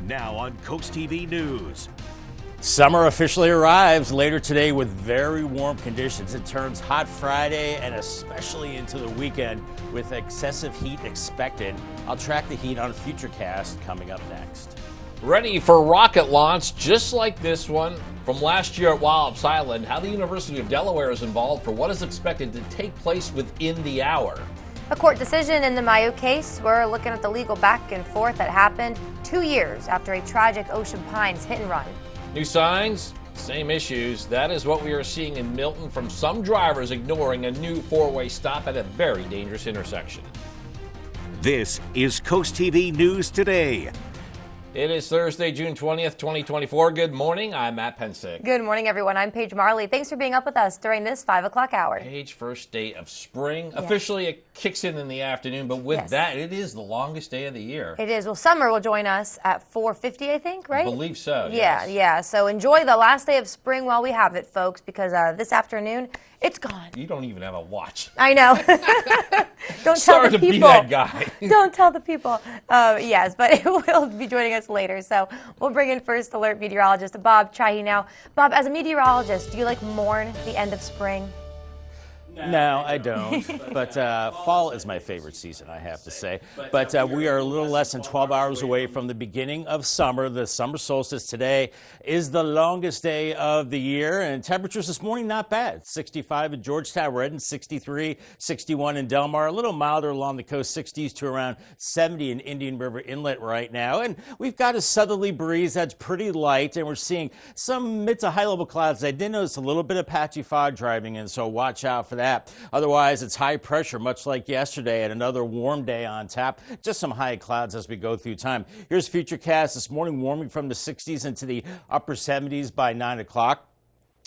Now on CoastTV News. Summer officially arrives later today with very warm conditions. It turns hot Friday and especially into the weekend with excessive heat expected. I'll track the heat on FutureCast coming up next. Ready for a rocket launch just like this one from last year at Wallops Island. How the University of Delaware is involved for what is expected to take place within the hour. A court decision in the Mayu case. We're looking at the legal back and forth that happened 2 years after a tragic Ocean Pines hit and run. New signs, same issues. That is what we are seeing in Milton from some drivers ignoring a new four-way stop at a very dangerous intersection. This is CoastTV News Today. It is Thursday, June 20th, 2024. Good morning. I'm Matt Pensick. Good morning, everyone. I'm Paige Marley. Thanks for being up with us during this 5 o'clock hour. Paige, first day of spring. Yes. Officially, it kicks in the afternoon, but with that, it is the longest day of the year. It is. Well, summer will join us at 4:50, I think, right? I believe so, Yeah, yes. yeah. So enjoy the last day of spring while we have it, folks, because this afternoon, it's gone. You don't even have a watch. I know. Don't Sorry tell the to people. be that guy. Don't tell the people. Yes, but it will be joining us later. So we'll bring in First Alert meteorologist Bob Chahi now. Bob, as a meteorologist, do you mourn the end of spring? No, I don't. But fall is my favorite season, I have to say. But we are a little less than 12 hours away from the beginning of summer. The summer solstice today is the longest day of the year. And temperatures this morning, not bad. 65 in Georgetown, we're heading 63, 61 in Delmar. A little milder along the coast, 60s to around 70 in Indian River Inlet right now. And we've got a southerly breeze that's pretty light. And we're seeing some mid to high level clouds. I did notice a little bit of patchy fog driving in, so watch out for that. Otherwise, it's high pressure, much like yesterday, and another warm day on tap. Just some high clouds as we go through time. Here's FutureCast this morning, warming from the 60s into the upper 70s by 9 o'clock.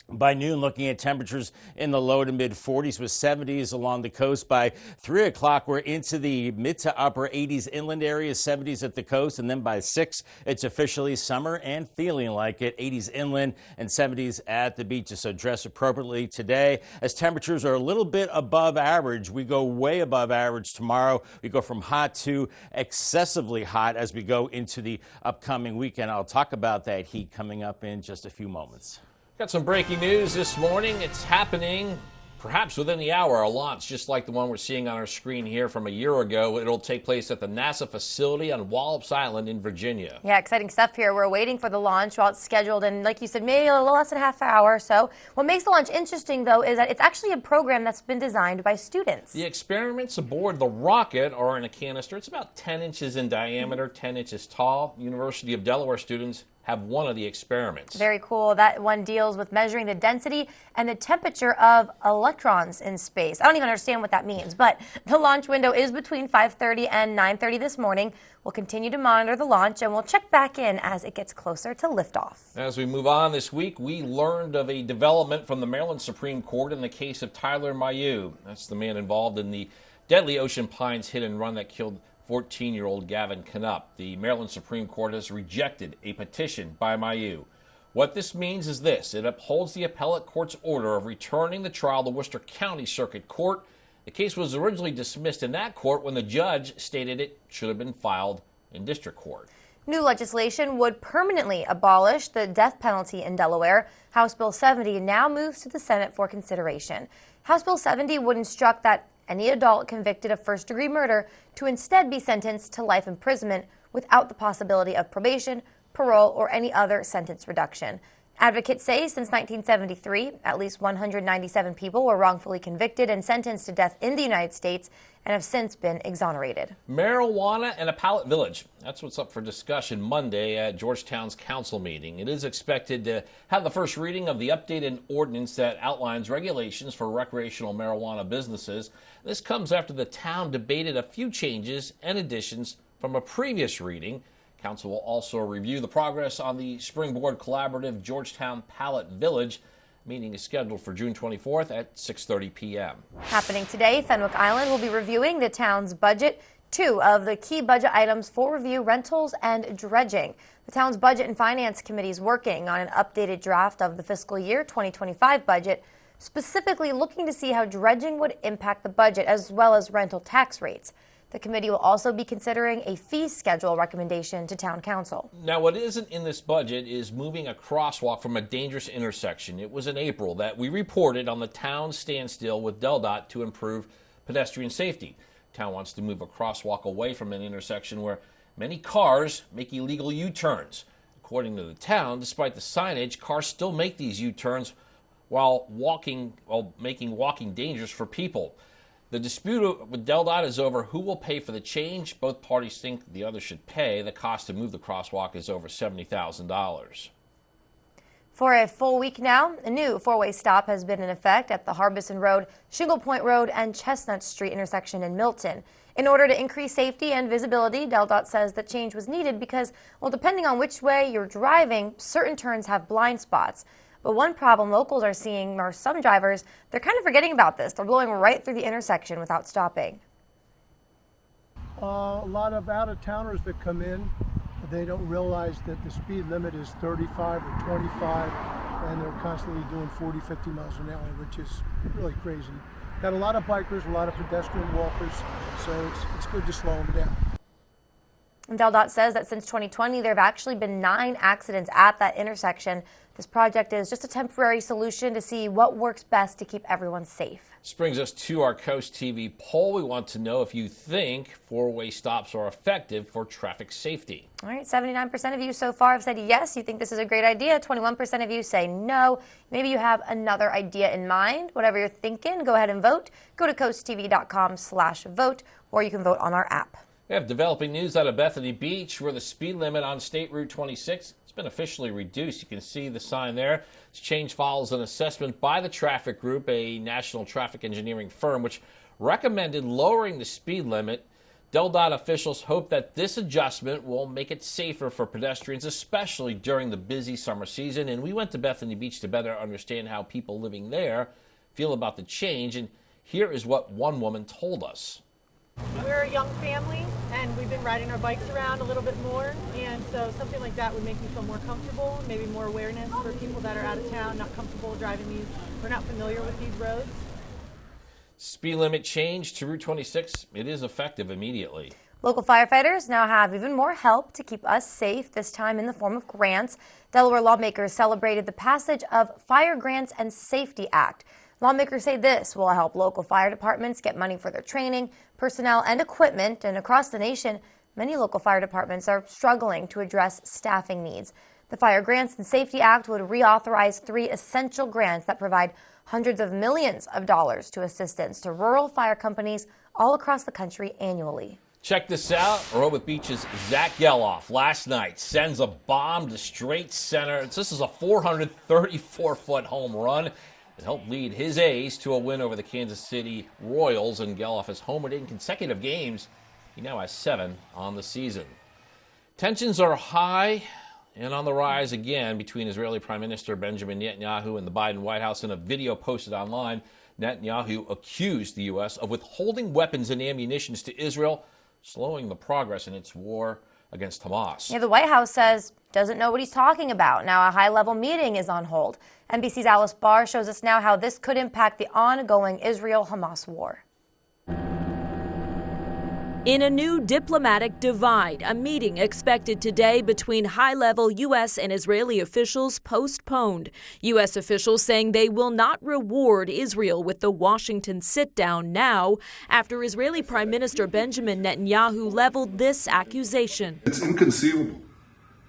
By noon, looking at temperatures in the low to mid 40s with 70s along the coast. By 3 o'clock, we're into the mid to upper 80s inland areas, 70s at the coast. And then by 6, it's officially summer and feeling like it. 80s inland and 70s at the beaches. So dress appropriately today. As temperatures are a little bit above average, we go way above average tomorrow. We go from hot to excessively hot as we go into the upcoming weekend. I'll talk about that heat coming up in just a few moments. Got some breaking news this morning. It's happening perhaps within the hour. A launch just like the one we're seeing on our screen here from a year ago. It'll take place at the NASA facility on Wallops Island in Virginia. Yeah, exciting stuff here. We're waiting for the launch while it's scheduled, and like you said, maybe a little less than a half hour or so. What makes the launch interesting, though, is that it's actually a program that's been designed by students. The experiments aboard the rocket are in a canister. It's about 10 inches in diameter, 10 inches tall. University of Delaware students have one of the experiments. Very cool. That one deals with measuring the density and the temperature of electrons in space. I don't even understand what that means, but the launch window is between 5:30 and 9:30 this morning. We'll continue to monitor the launch, and we'll check back in as it gets closer to liftoff. As we move on this week, we learned of a development from the Maryland Supreme Court in the case of Tyler Mayu. That's the man involved in the deadly Ocean Pines hit and run that killed 14-year-old Gavin Knupp. The Maryland Supreme Court has rejected a petition by Mayu. What this means is this: it upholds the appellate court's order of returning the trial to Worcester County Circuit Court. The case was originally dismissed in that court when the judge stated it should have been filed in district court. New legislation would permanently abolish the death penalty in Delaware. House Bill 70 now moves to the Senate for consideration. House Bill 70 would instruct that any adult convicted of first-degree murder to instead be sentenced to life imprisonment without the possibility of probation, parole, or any other sentence reduction. Advocates say since 1973, at least 197 people were wrongfully convicted and sentenced to death in the United States and have since been exonerated. Marijuana and appellate village. That's what's up for discussion Monday at Georgetown's council meeting. It is expected to have the first reading of the updated ordinance that outlines regulations for recreational marijuana businesses. This comes after the town debated a few changes and additions from a previous reading. Council will also review the progress on the Springboard Collaborative Georgetown Pallet Village. Meeting is scheduled for June 24th at 6:30 p.m. Happening today, Fenwick Island will be reviewing the town's budget. Two of the key budget items for review: rentals and dredging. The town's Budget and Finance Committee is working on an updated draft of the fiscal year 2025 budget, specifically looking to see how dredging would impact the budget as well as rental tax rates. The committee will also be considering a fee schedule recommendation to Town Council. Now, what isn't in this budget is moving a crosswalk from a dangerous intersection. It was in April that we reported on the town standstill with DelDOT to improve pedestrian safety. Town wants to move a crosswalk away from an intersection where many cars make illegal U-turns. According to the town, despite the signage, cars still make these U-turns while making walking dangerous for people. The dispute with DelDOT is over who will pay for the change. Both parties think the other should pay. The cost to move the crosswalk is over $70,000. For a full week now, a new four-way stop has been in effect at the Harbison Road, Shingle Point Road, and Chestnut Street intersection in Milton. In order to increase safety and visibility, DelDOT says the change was needed because, well, depending on which way you're driving, certain turns have blind spots. But one problem locals are seeing are some drivers, they're kind of forgetting about this. They're blowing right through the intersection without stopping. A lot of out-of-towners that come in, they don't realize that the speed limit is 35 or 25, and they're constantly doing 40, 50 miles an hour, which is really crazy. Got a lot of bikers, a lot of pedestrian walkers, so it's good to slow them down. And DelDOT says that since 2020, there have actually been 9 accidents at that intersection. This project is just a temporary solution to see what works best to keep everyone safe. This brings us to our Coast TV poll. We want to know if you think four-way stops are effective for traffic safety. All right, 79% of you so far have said yes, you think this is a great idea. 21% of you say no. Maybe you have another idea in mind. Whatever you're thinking, go ahead and vote. Go to coasttv.com/vote, or you can vote on our app. We have developing news out of Bethany Beach, where the speed limit on State Route 26 has been officially reduced. You can see the sign there. This change follows an assessment by the traffic group, a national traffic engineering firm, which recommended lowering the speed limit. DelDOT officials hope that this adjustment will make it safer for pedestrians, especially during the busy summer season. And we went to Bethany Beach to better understand how people living there feel about the change. And here is what one woman told us. We're a young family, and we've been riding our bikes around a little bit more, and so something like that would make me feel more comfortable, maybe more awareness for people that are out of town, not comfortable driving these, we're not familiar with these roads. Speed limit change to Route 26, it is effective immediately. Local firefighters now have even more help to keep us safe, this time in the form of grants. Delaware lawmakers celebrated the passage of Fire Grants and Safety Act. Lawmakers say this will help local fire departments get money for their training, personnel, and equipment. And across the nation, many local fire departments are struggling to address staffing needs. The Fire Grants and Safety Act would reauthorize 3 essential grants that provide hundreds of millions of dollars to assistance to rural fire companies all across the country annually. Check this out. Rehoboth Beach's Zach Geloff last night sends a bomb to straight center. This is a 434-foot home run. It helped lead his A's to a win over the Kansas City Royals, and Geloff has homered in consecutive games. He now has 7 on the season. Tensions are high and on the rise again between Israeli Prime Minister Benjamin Netanyahu and the Biden White House. In a video posted online, Netanyahu accused the U.S. of withholding weapons and ammunition to Israel, slowing the progress in its war against Hamas. Yeah, the White House says doesn't know what he's talking about. Now a high-level meeting is on hold. NBC's Alice Barr shows us now how this could impact the ongoing Israel-Hamas war. In a new diplomatic divide, a meeting expected today between high-level U.S. and Israeli officials postponed. U.S. officials saying they will not reward Israel with the Washington sit-down now after Israeli Prime Minister Benjamin Netanyahu leveled this accusation. It's inconceivable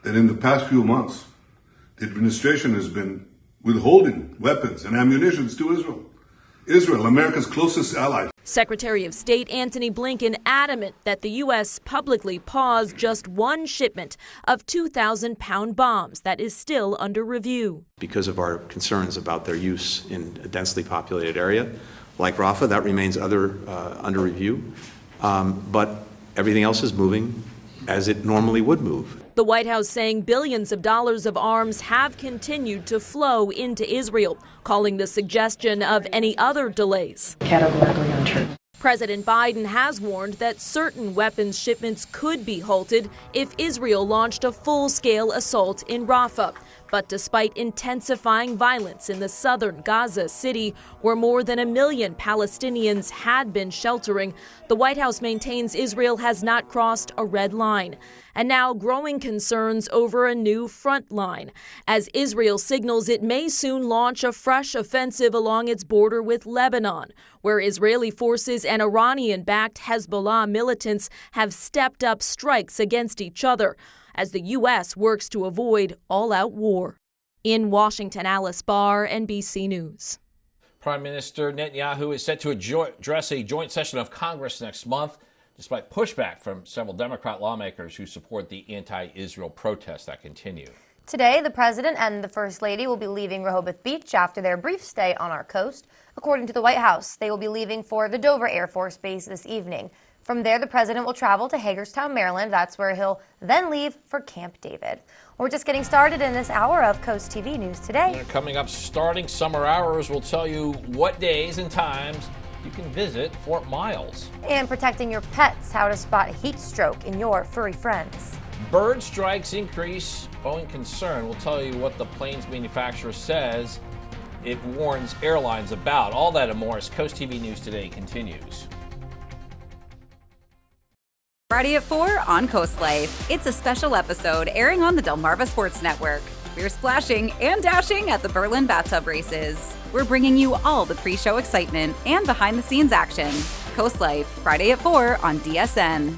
that in the past few months, the administration has been withholding weapons and ammunition to Israel. Israel, America's closest ally. Secretary of State Antony Blinken adamant that the U.S. publicly paused just one shipment of 2,000-pound bombs that is still under review. Because of our concerns about their use in a densely populated area like Rafah, that remains under review. But everything else is moving as it normally would move. The White House saying billions of dollars of arms have continued to flow into Israel, calling the suggestion of any other delays Categorically untrue. President Biden has warned that certain weapons shipments could be halted if Israel launched a full-scale assault in Rafah. But despite intensifying violence in the southern Gaza city, where more than 1 million Palestinians had been sheltering, the White House maintains Israel has not crossed a red line. And now growing concerns over a new front line, as Israel signals it may soon launch a fresh offensive along its border with Lebanon, where Israeli forces and Iranian-backed Hezbollah militants have stepped up strikes against each other, as the U.S. works to avoid all-out war. In Washington, Alice Barr, NBC News. Prime Minister Netanyahu is set to address a joint session of Congress next month, despite pushback from several Democrat lawmakers who support the anti-Israel protests that continue. Today, the president and the first lady will be leaving Rehoboth Beach after their brief stay on our coast. According to the White House, they will be leaving for the Dover Air Force Base this evening. From there, the president will travel to Hagerstown, Maryland. That's where he'll then leave for Camp David. We're just getting started in this hour of Coast TV News Today. Coming up, starting summer hours, we'll tell you what days and times you can visit Fort Miles. And protecting your pets, how to spot heat stroke in your furry friends. Bird strikes increase, Boeing concern. We'll tell you what the plane's manufacturer says it warns airlines about. All that and more as Coast TV News Today continues. Friday at 4 on Coast Life. It's a special episode airing on the Delmarva Sports Network. We're splashing and dashing at the Berlin bathtub races. We're bringing you all the pre-show excitement and behind-the-scenes action. Coast Life, Friday at 4 on DSN.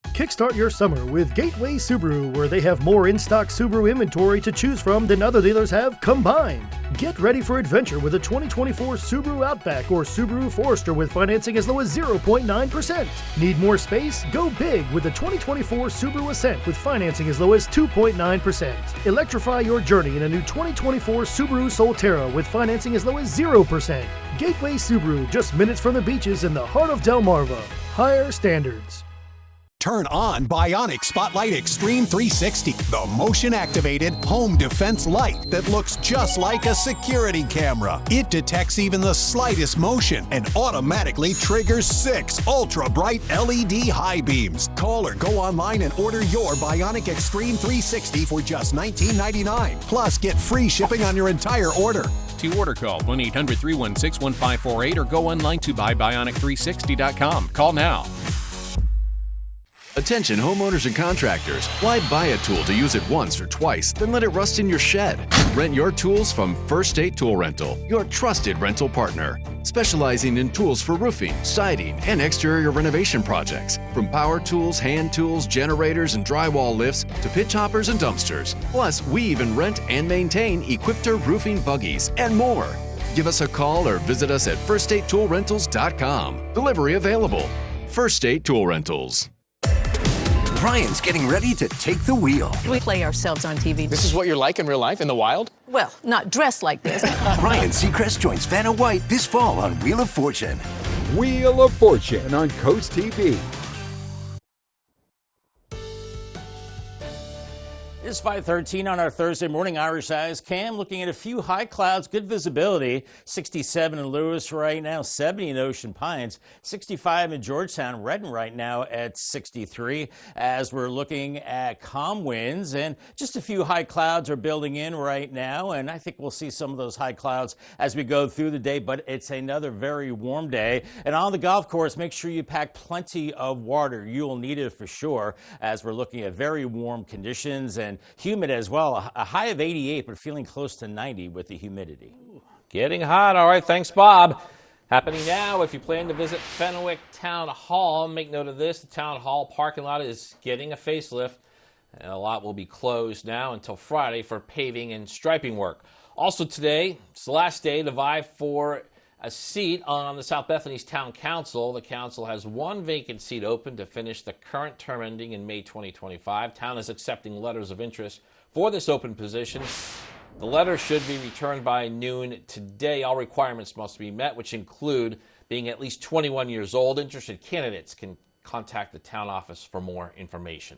Kickstart your summer with Gateway Subaru, where they have more in-stock Subaru inventory to choose from than other dealers have combined. Get ready for adventure with a 2024 Subaru Outback or Subaru Forester with financing as low as 0.9%. Need more space? Go big with the 2024 Subaru Ascent with financing as low as 2.9%. Electrify your journey in a new 2024 Subaru Solterra with financing as low as 0%. Gateway Subaru, just minutes from the beaches in the heart of Delmarva. Higher standards. Turn on Bionic Spotlight Extreme 360, the motion-activated home defense light that looks just like a security camera. It detects even the slightest motion and automatically triggers 6 ultra-bright LED high beams. Call or go online and order your Bionic Extreme 360 for just $19.99. Plus, get free shipping on your entire order. To order, call 1-800-316-1548 or go online to buybionic360.com. Call now. Attention homeowners and contractors. Why buy a tool to use it once or twice, then let it rust in your shed? Rent your tools from First State Tool Rental, your trusted rental partner. Specializing in tools for roofing, siding, and exterior renovation projects. From power tools, hand tools, generators, and drywall lifts to pitch hoppers and dumpsters. Plus, we even rent and maintain Equipter roofing buggies and more. Give us a call or visit us at firststatetoolrentals.com. Delivery available. First State Tool Rentals. Ryan's getting ready to take the wheel. We play ourselves on TV. This is what you're like in real life, in the wild? Well, not dressed like this. Ryan Seacrest joins Vanna White this fall on Wheel of Fortune. Wheel of Fortune on Coast TV. It's 5:13 on our Thursday morning Irish Eyes Cam, looking at a few high clouds, good visibility. 67 in Lewis right now, 70 in Ocean Pines, 65 in Georgetown, Redden right now at 63 as we're looking at calm winds, and just a few high clouds are building in right now, and I think we'll see some of those high clouds as we go through the day, but it's another very warm day. And on the golf course, make sure you pack plenty of water. You'll need it for sure as we're looking at very warm conditions and humid as well. A high of 88, but feeling close to 90 with the humidity. Getting hot. All right, thanks, Bob. Happening now, if you plan to visit Fenwick Town Hall, make note of this. The Town Hall parking lot is getting a facelift, and a lot will be closed now until Friday for paving and striping work. Also today, it's the last day to vie for a seat on the South Bethany's Town Council. The council has one vacant seat open to finish the current term ending in May 2025. Town is accepting letters of interest for this open position. The letter should be returned by noon today. All requirements must be met, which include being at least 21 years old. Interested candidates can contact the town office for more information.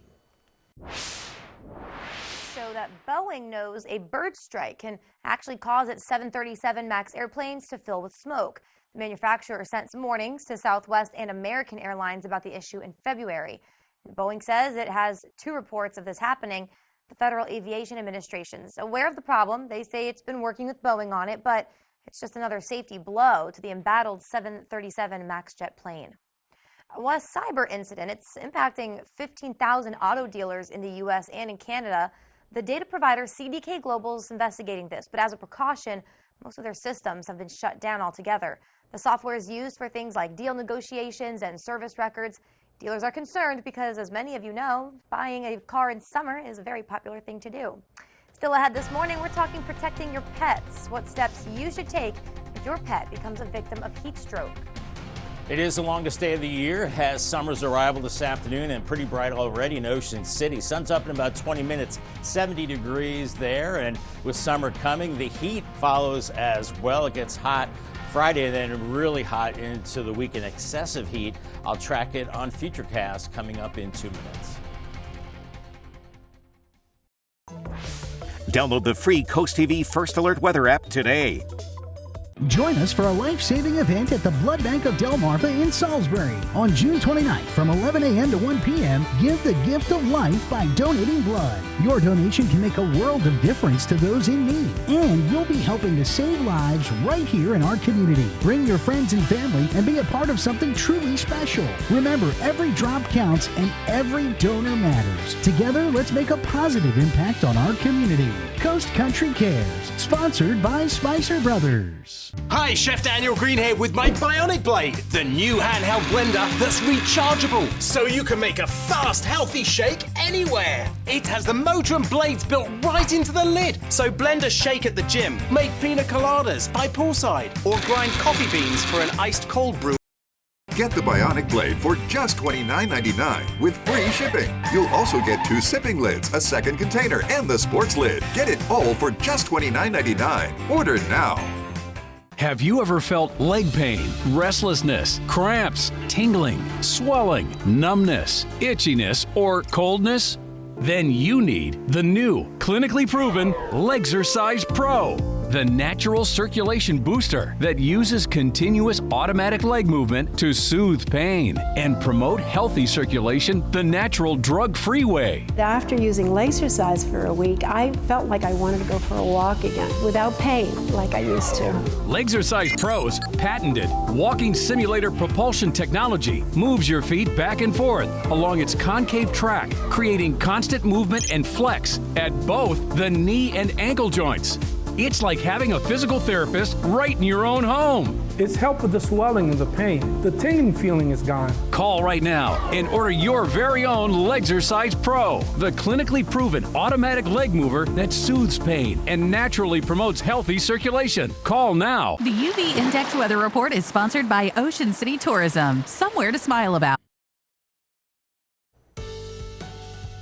Show that Boeing knows a bird strike can actually cause its 737 MAX airplanes to fill with smoke. The manufacturer sent some warnings to Southwest and American Airlines about the issue in February. Boeing says it has 2 reports of this happening. The Federal Aviation Administration is aware of the problem. They say it's been working with Boeing on it, but it's just another safety blow to the embattled 737 MAX jet plane. A cyber incident. It's impacting 15,000 auto dealers in the U.S. and in Canada. The data provider CDK Global is investigating this, but as a precaution, most of their systems have been shut down altogether. The software is used for things like deal negotiations and service records. Dealers are concerned because, as many of you know, buying a car in summer is a very popular thing to do. Still ahead this morning, we're talking protecting your pets, what steps you should take if your pet becomes a victim of heat stroke. It is the longest day of the year, has summer's arrival this afternoon and pretty bright already in Ocean City. Sun's up in about 20 minutes, 70 degrees there, and with summer coming, the heat follows as well. It gets hot Friday and then really hot into the weekend. Excessive heat. I'll track it on Futurecast coming up in 2 minutes. Download the free CoastTV First Alert weather app today. Join us for a life-saving event at the Blood Bank of Delmarva in Salisbury on June 29th from 11 a.m. to 1 p.m. Give the gift of life by donating blood. Your donation can make a world of difference to those in need, and you'll be helping to save lives right here in our community. Bring your friends and family and be a part of something truly special. Remember, every drop counts and every donor matters. Together, let's make a positive impact on our community. Coast Country Cares, sponsored by Spicer Brothers. Hi, Chef Daniel Green here with my Bionic Blade, the new handheld blender that's rechargeable, so you can make a fast, healthy shake anywhere. It has the motor and blades built right into the lid, so blend a shake at the gym, make pina coladas by poolside, or grind coffee beans for an iced cold brew. Get the Bionic Blade for just $29.99 with free shipping. You'll also get 2 sipping lids, a second container, and the sports lid. Get it all for just $29.99. Order now. Have you ever felt leg pain, restlessness, cramps, tingling, swelling, numbness, itchiness, or coldness? Then you need the new, clinically proven Legzercise Pro, the natural circulation booster that uses continuous automatic leg movement to soothe pain and promote healthy circulation the natural drug-free way. After using Legzercise for a week, I felt like I wanted to go for a walk again without pain like I used to. Legzercise Pro's patented walking simulator propulsion technology moves your feet back and forth along its concave track, creating constant movement and flex at both the knee and ankle joints. It's like having a physical therapist right in your own home. It's helped with the swelling and the pain. The tingling feeling is gone. Call right now and order your very own Legzercise Pro, the clinically proven automatic leg mover that soothes pain and naturally promotes healthy circulation. Call now. The UV Index Weather Report is sponsored by Ocean City Tourism. Somewhere to smile about.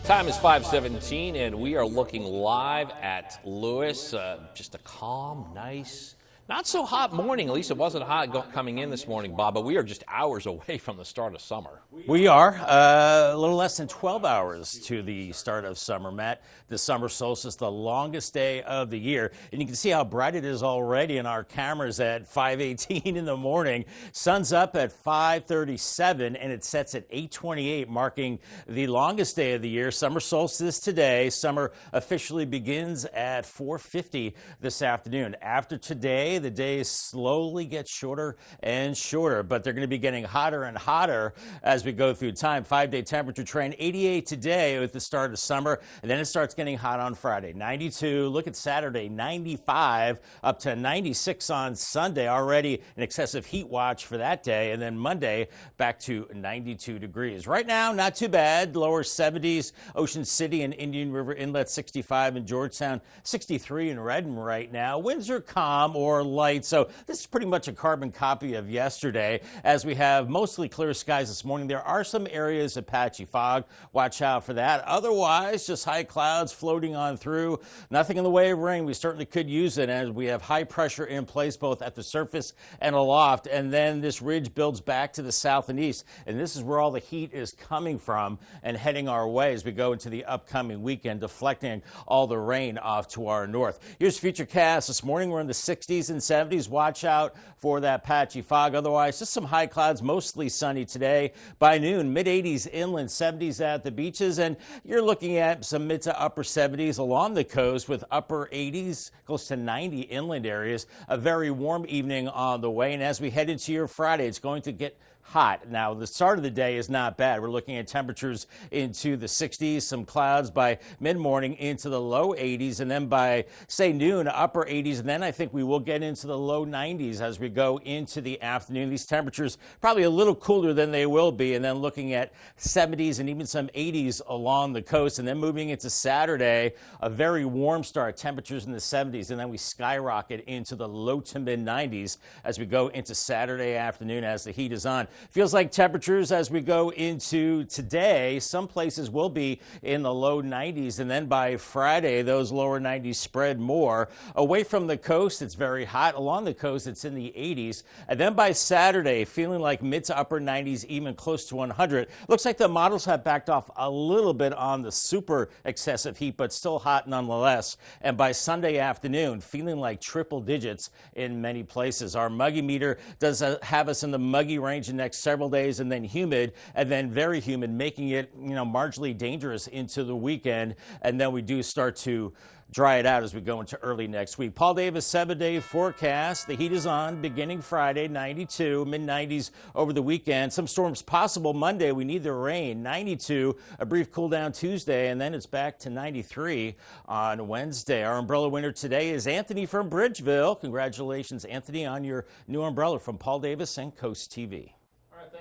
Time is 5:17, and we are looking live at Lewis. Just a calm, nice, not so hot morning. At least it wasn't hot coming in this morning, Bob, but we are just hours away from the start of summer. We are a little less than 12 hours to the start of summer, Matt. The summer solstice, the longest day of the year. And you can see how bright it is already in our cameras at 5:18 in the morning. Sun's up at 5:37 and it sets at 8:28, marking the longest day of the year. Summer solstice today. Summer officially begins at 4:50 this afternoon. After today, the days slowly get shorter and shorter, but they're going to be getting hotter and hotter as we go through time. 5-day temperature trend 88 today with the start of summer, and then it starts getting hot on Friday. 92. Look at Saturday, 95 up to 96 on Sunday. Already an excessive heat watch for that day, and then Monday back to 92 degrees. Right now, not too bad. Lower 70s. Ocean City and Indian River Inlet 65 in Georgetown, 63 in Redmond right now. Winds are calm or light, so this is pretty much a carbon copy of yesterday as we have mostly clear skies this morning. There are some areas of patchy fog. Watch out for that. Otherwise, just high clouds floating on through. Nothing in the way of rain. We certainly could use it as we have high pressure in place both at the surface and aloft, and then this ridge builds back to the south and east, and this is where all the heat is coming from and heading our way as we go into the upcoming weekend, deflecting all the rain off to our north. Here's Futurecast. This morning we're in the 60s and 70s. Watch out for that patchy fog. Otherwise, just some high clouds, mostly sunny today. By noon, mid-80s inland, 70s at the beaches, and you're looking at some mid to upper 70s along the coast with upper 80s, close to 90 inland areas. A very warm evening on the way, and as we head into your Friday, it's going to get hot. Now, the start of the day is not bad. We're looking at temperatures into the 60s, some clouds by mid-morning into the low 80s, and then by, say, noon, upper 80s, and then I think we will get into the low 90s as we go into the afternoon. These temperatures probably a little cooler than they will be, and then looking at 70s and even some 80s along the coast, and then moving into Saturday, a very warm start, temperatures in the 70s, and then we skyrocket into the low to mid-90s as we go into Saturday afternoon as the heat is on. Feels like temperatures as we go into today, some places will be in the low 90s, and then by Friday, those lower 90s spread more. Away from the coast, it's very hot. Along the coast, it's in the 80s. And then by Saturday, feeling like mid to upper 90s, even close to 100. Looks like the models have backed off a little bit on the super excessive heat, but still hot nonetheless. And by Sunday afternoon, feeling like triple digits in many places. Our muggy meter does have us in the muggy range in next several days, and then humid, and then very humid, making it, marginally dangerous into the weekend. And then we do start to dry it out as we go into early next week. Paul Davis 7-day forecast. The heat is on beginning Friday, 92, mid-90s over the weekend. Some storms possible Monday. We need the rain. 92, a brief cool down Tuesday, and then it's back to 93 on Wednesday. Our umbrella winner today is Anthony from Bridgeville. Congratulations, Anthony, on your new umbrella from Paul Davis and Coast TV.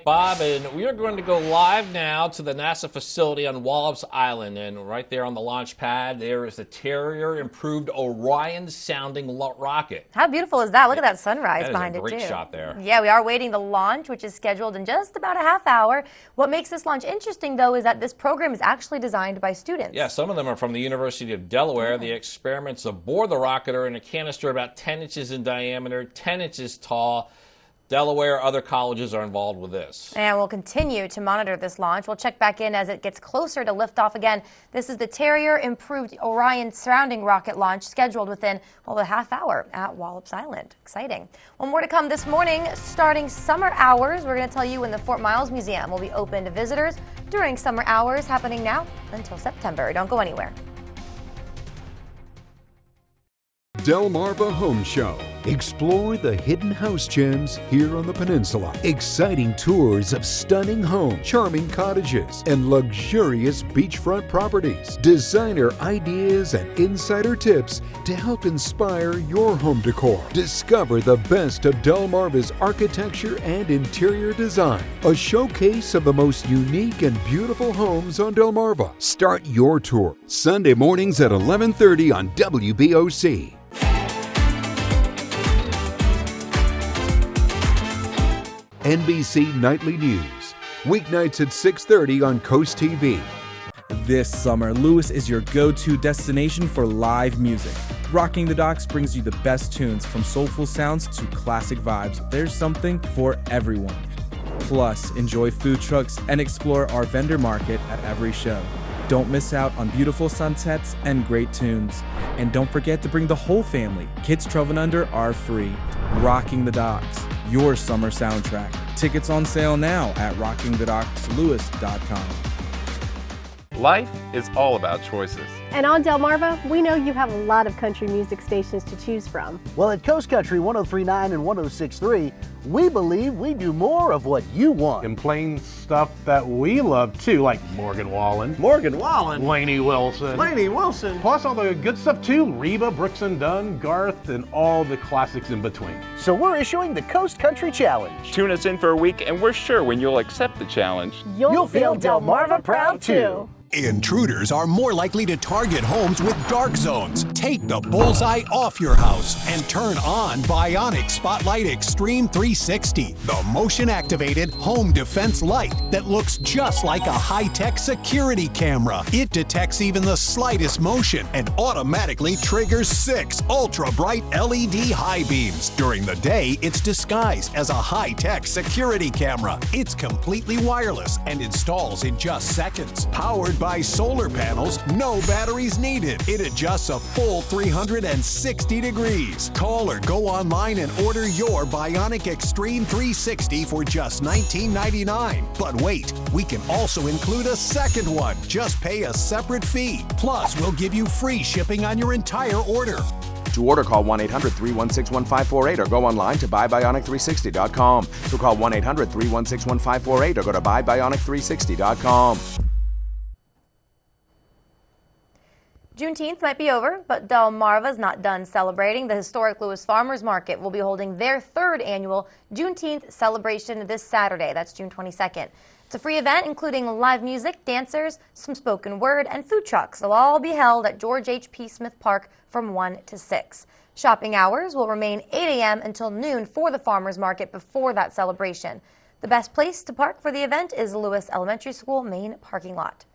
Bob, and we are going to go live now to the NASA facility on Wallops Island, and right there on the launch pad there is the Terrier improved Orion sounding rocket. How beautiful is that? Look at that sunrise behind it too. That is a great shot there. Yeah, we are waiting the launch, which is scheduled in just about a half hour. What makes this launch interesting, though, is that this program is actually designed by students. Yeah, some of them are from the University of Delaware. The experiments aboard the rocket are in a canister about 10 inches in diameter, 10 inches tall. Delaware, other colleges are involved with this. And we'll continue to monitor this launch. We'll check back in as it gets closer to liftoff again. This is the Terrier improved Orion surrounding rocket launch scheduled within, a half hour at Wallops Island. Exciting. One more to come this morning. Starting summer hours, we're going to tell you when the Fort Miles Museum will be open to visitors during summer hours, happening now until September. Don't go anywhere. Delmarva Home Show. Explore the hidden house gems here on the peninsula. Exciting tours of stunning homes, charming cottages, and luxurious beachfront properties. Designer ideas and insider tips to help inspire your home decor. Discover the best of Delmarva's architecture and interior design. A showcase of the most unique and beautiful homes on Delmarva. Start your tour Sunday mornings at 11:30 on WBOC. NBC Nightly News, weeknights at 6:30 on Coast TV. This summer, Lewis is your go-to destination for live music. Rocking the Docks brings you the best tunes from soulful sounds to classic vibes. There's something for everyone. Plus, enjoy food trucks and explore our vendor market at every show. Don't miss out on beautiful sunsets and great tunes. And don't forget to bring the whole family. Kids 12 and under are free. Rocking the Docks, your summer soundtrack. Tickets on sale now at rockingthedockslewis.com. Life is all about choices. And on Delmarva, we know you have a lot of country music stations to choose from. Well, at Coast Country 103.9 and 106.3, we believe we do more of what you want. And playing stuff that we love too, like Morgan Wallen. Morgan Wallen? Lainey Wilson. Lainey Wilson. Plus all the good stuff too, Reba, Brooks and Dunn, Garth, and all the classics in between. So we're issuing the Coast Country Challenge. Tune us in for a week and we're sure when you'll accept the challenge, you'll feel Delmarva proud too. Intruders are more likely to target homes with dark zones. Take the bullseye off your house and turn on Bionic Spotlight Extreme 360, the motion-activated home defense light that looks just like a high-tech security camera. It detects even the slightest motion and automatically triggers 6 ultra-bright LED high beams. During the day, it's disguised as a high-tech security camera. It's completely wireless and installs in just seconds. Powered by solar panels, no batteries needed. It adjusts a full 360 degrees. Call or go online and order your Bionic Extreme 360 for just $19.99. But wait, we can also include a second one. Just pay a separate fee. Plus, we'll give you free shipping on your entire order. To order, call 1-800-316-1548 or go online to buybionic360.com. So call 1-800-316-1548 or go to buybionic360.com. Juneteenth might be over, but Delmarva's not done celebrating. The historic Lewis Farmers Market will be holding their third annual Juneteenth celebration this Saturday. That's June 22nd. It's a free event including live music, dancers, some spoken word, and food trucks. They'll all be held at George H.P. Smith Park from 1 to 6. Shopping hours will remain 8 a.m. until noon for the farmers market before that celebration. The best place to park for the event is Lewis Elementary School main parking lot.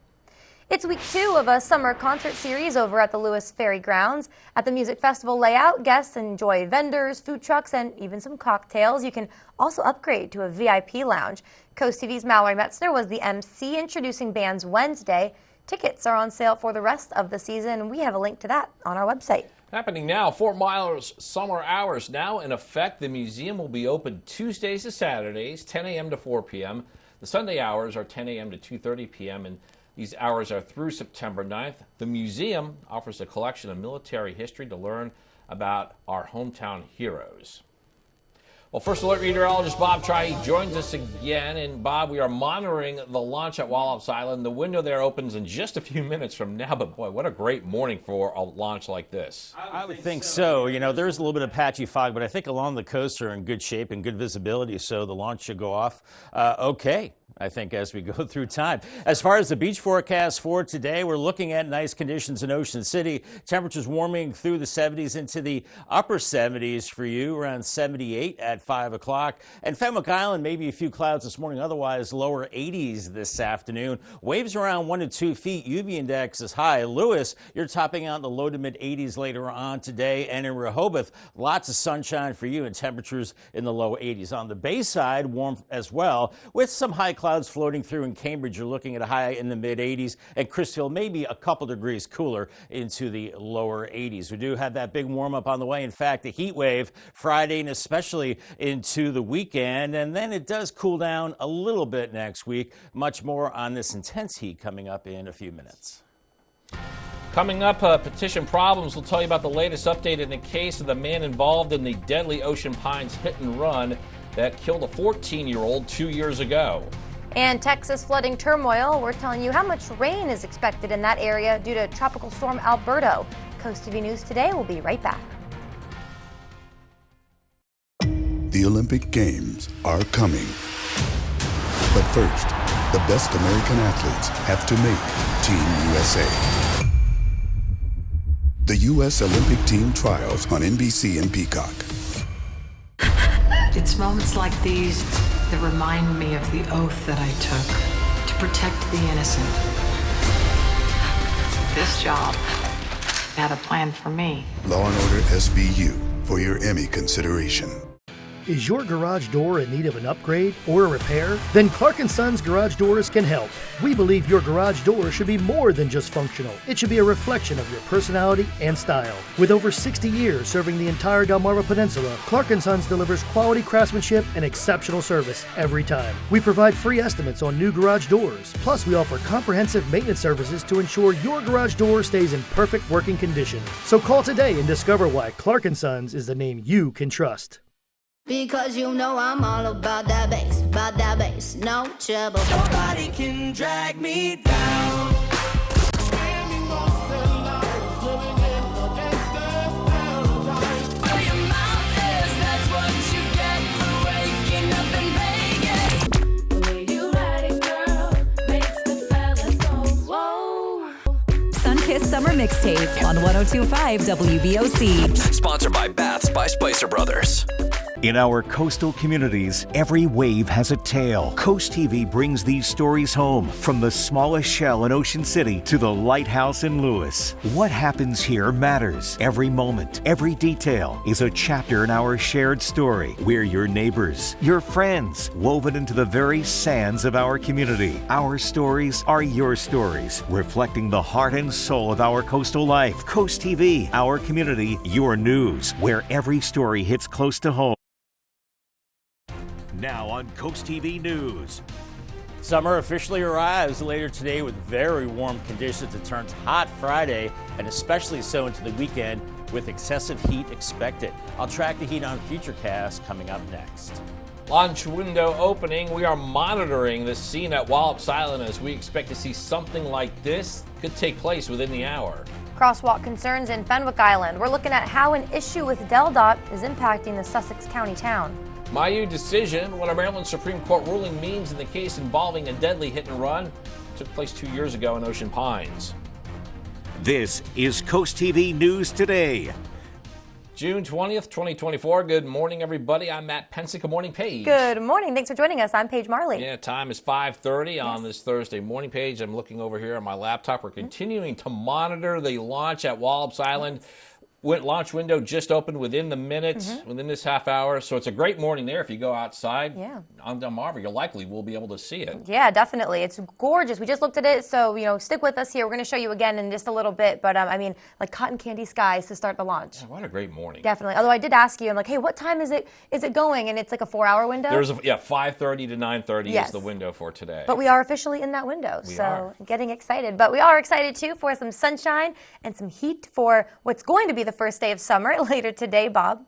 It's week 2 of a summer concert series over at the Lewis Ferry Grounds. At the music festival layout, guests enjoy vendors, food trucks, and even some cocktails. You can also upgrade to a VIP lounge. CoastTV's Mallory Metzner was the MC introducing bands Wednesday. Tickets are on sale for the rest of the season. We have a link to that on our website. Happening now, Fort Myers summer hours now in effect. The museum will be open Tuesdays to Saturdays, 10 a.m. to 4 p.m. The Sunday hours are 10 a.m. to 2:30 p.m. and these hours are through September 9th. The museum offers a collection of military history to learn about our hometown heroes. Well, First Alert meteorologist Bob Tri joins us again. And Bob, we are monitoring the launch at Wallops Island. The window there opens in just a few minutes from now, but boy, what a great morning for a launch like this. I would think so. You know, there's a little bit of patchy fog, but I think along the coast are in good shape and good visibility, so the launch should go off okay, I think, as we go through time. As far as the beach forecast for today, we're looking at nice conditions in Ocean City. Temperatures warming through the 70s into the upper 70s for you, around 78 at 5 o'clock. And Fenwick Island, maybe a few clouds this morning, otherwise lower 80s this afternoon. Waves around 1 to 2 feet. UV index is high. Lewis, you're topping out in the low to mid 80s later on today. And in Rehoboth, lots of sunshine for you and temperatures in the low 80s. On the bay side, warm as well, with some high clouds floating through. In Cambridge, you're looking at a high in the mid 80s. And Crisfield, maybe a couple degrees cooler into the lower 80s. We do have that big warm up on the way. In fact, the heat wave Friday and especially into the weekend. And then it does cool down a little bit next week. Much more on this intense heat coming up in a few minutes. Coming up, petition problems. We'll tell you about the latest update in the case of the man involved in the deadly Ocean Pines hit and run that killed a 14-year-old 2 years ago. And Texas flooding turmoil. We're telling you how much rain is expected in that area due to Tropical Storm Alberto. CoastTV News Today will be right back. The Olympic Games are coming. But first, the best American athletes have to make Team USA. The U.S. Olympic Team Trials on NBC and Peacock. It's moments like these that remind me of the oath that I took to protect the innocent. This job had a plan for me. Law & Order SVU for your Emmy consideration. Is your garage door in need of an upgrade or a repair? Then Clark & Sons Garage Doors can help. We believe your garage door should be more than just functional. It should be a reflection of your personality and style. With over 60 years serving the entire Delmarva Peninsula, Clark & Sons delivers quality craftsmanship and exceptional service every time. We provide free estimates on new garage doors. Plus, we offer comprehensive maintenance services to ensure your garage door stays in perfect working condition. So call today and discover why Clark & Sons is the name you can trust. Because you know I'm all about that bass, no trouble. Nobody can drag me down. Sun-kissed summer mixtapes on 102.5 WBOC. Sponsored by Baths by Spicer Brothers. In our coastal communities, every wave has a tale. CoastTV brings these stories home, from the smallest shell in Ocean City to the lighthouse in Lewis. What happens here matters. Every moment, every detail is a chapter in our shared story. We're your neighbors, your friends, woven into the very sands of our community. Our stories are your stories, reflecting the heart and soul of our coastal life. CoastTV, our community, your news, where every story hits close to home. Now on CoastTV News. Summer officially arrives later today with very warm conditions. It turns hot Friday, and especially so into the weekend with excessive heat expected. I'll track the heat on Futurecast coming up next. Launch window opening. We are monitoring the scene at Wallops Island as we expect to see something like this could take place within the hour. Crosswalk concerns in Fenwick Island. We're looking at how an issue with DelDOT is impacting the Sussex County town. Mayu decision, what a Maryland Supreme Court ruling means in the case involving a deadly hit and run, took place 2 years ago in Ocean Pines. This is CoastTV News Today. June 20th, 2024. Good morning, everybody. I'm Matt Pensick. Good morning, Paige. Good morning. Thanks for joining us. I'm Paige Marley. Yeah, time is 5:30 on this Thursday morning, Paige. I'm looking over here on my laptop. We're continuing to monitor the launch at Wallops Island. Launch window just opened within the minutes, within this half hour. So it's a great morning there. If you go outside on Delmarva, you likely will be able to see it. Yeah, definitely. It's gorgeous. We just looked at it. So, stick with us here. We're going to show you again in just a little bit. But, like cotton candy skies to start the launch. Yeah, what a great morning. Definitely. Although I did ask you, I'm like, hey, what time is it going? And it's like a 4-hour window? There's 5:30 to 9:30 is the window for today. But we are officially in that window. We so are. Getting excited. But we are excited, too, for some sunshine and some heat for what's going to be the first day of summer later today, Bob.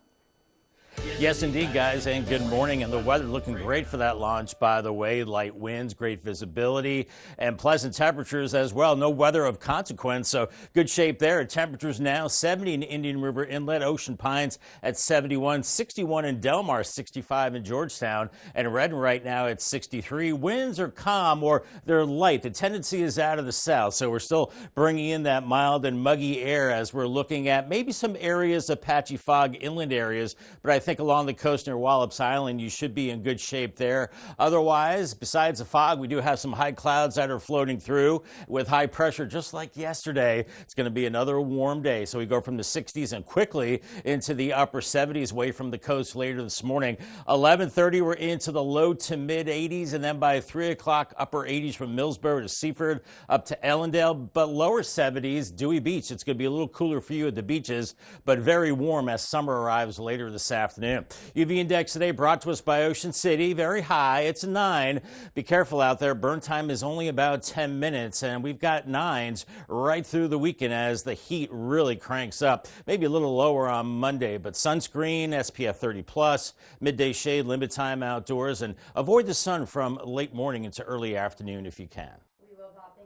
Yes, indeed, guys, and good morning. And the weather looking great for that launch, by the way. Light winds, great visibility, and pleasant temperatures as well. No weather of consequence, so good shape there. Temperatures now 70 in Indian River Inlet, Ocean Pines at 71, 61 in Delmar, 65 in Georgetown, and Redden right now at 63. Winds are calm, or they're light. The tendency is out of the south, so we're still bringing in that mild and muggy air as we're looking at maybe some areas of patchy fog, inland areas, but I think along the coast near Wallops Island, you should be in good shape there. Otherwise, besides the fog, we do have some high clouds that are floating through with high pressure, just like yesterday. It's going to be another warm day. So we go from the 60s and quickly into the upper 70s away from the coast later this morning. 11:30, we're into the low to mid 80s, and then by 3 o'clock, upper 80s from Millsboro to Seaford up to Ellendale, but lower 70s, Dewey Beach. It's going to be a little cooler for you at the beaches, but very warm as summer arrives later this afternoon. UV index today brought to us by Ocean City. Very high. It's a 9. Be careful out there. Burn time is only about 10 minutes, and we've got 9s right through the weekend as the heat really cranks up. Maybe a little lower on Monday, but sunscreen, SPF 30+, midday shade, limit time outdoors, and avoid the sun from late morning into early afternoon if you can.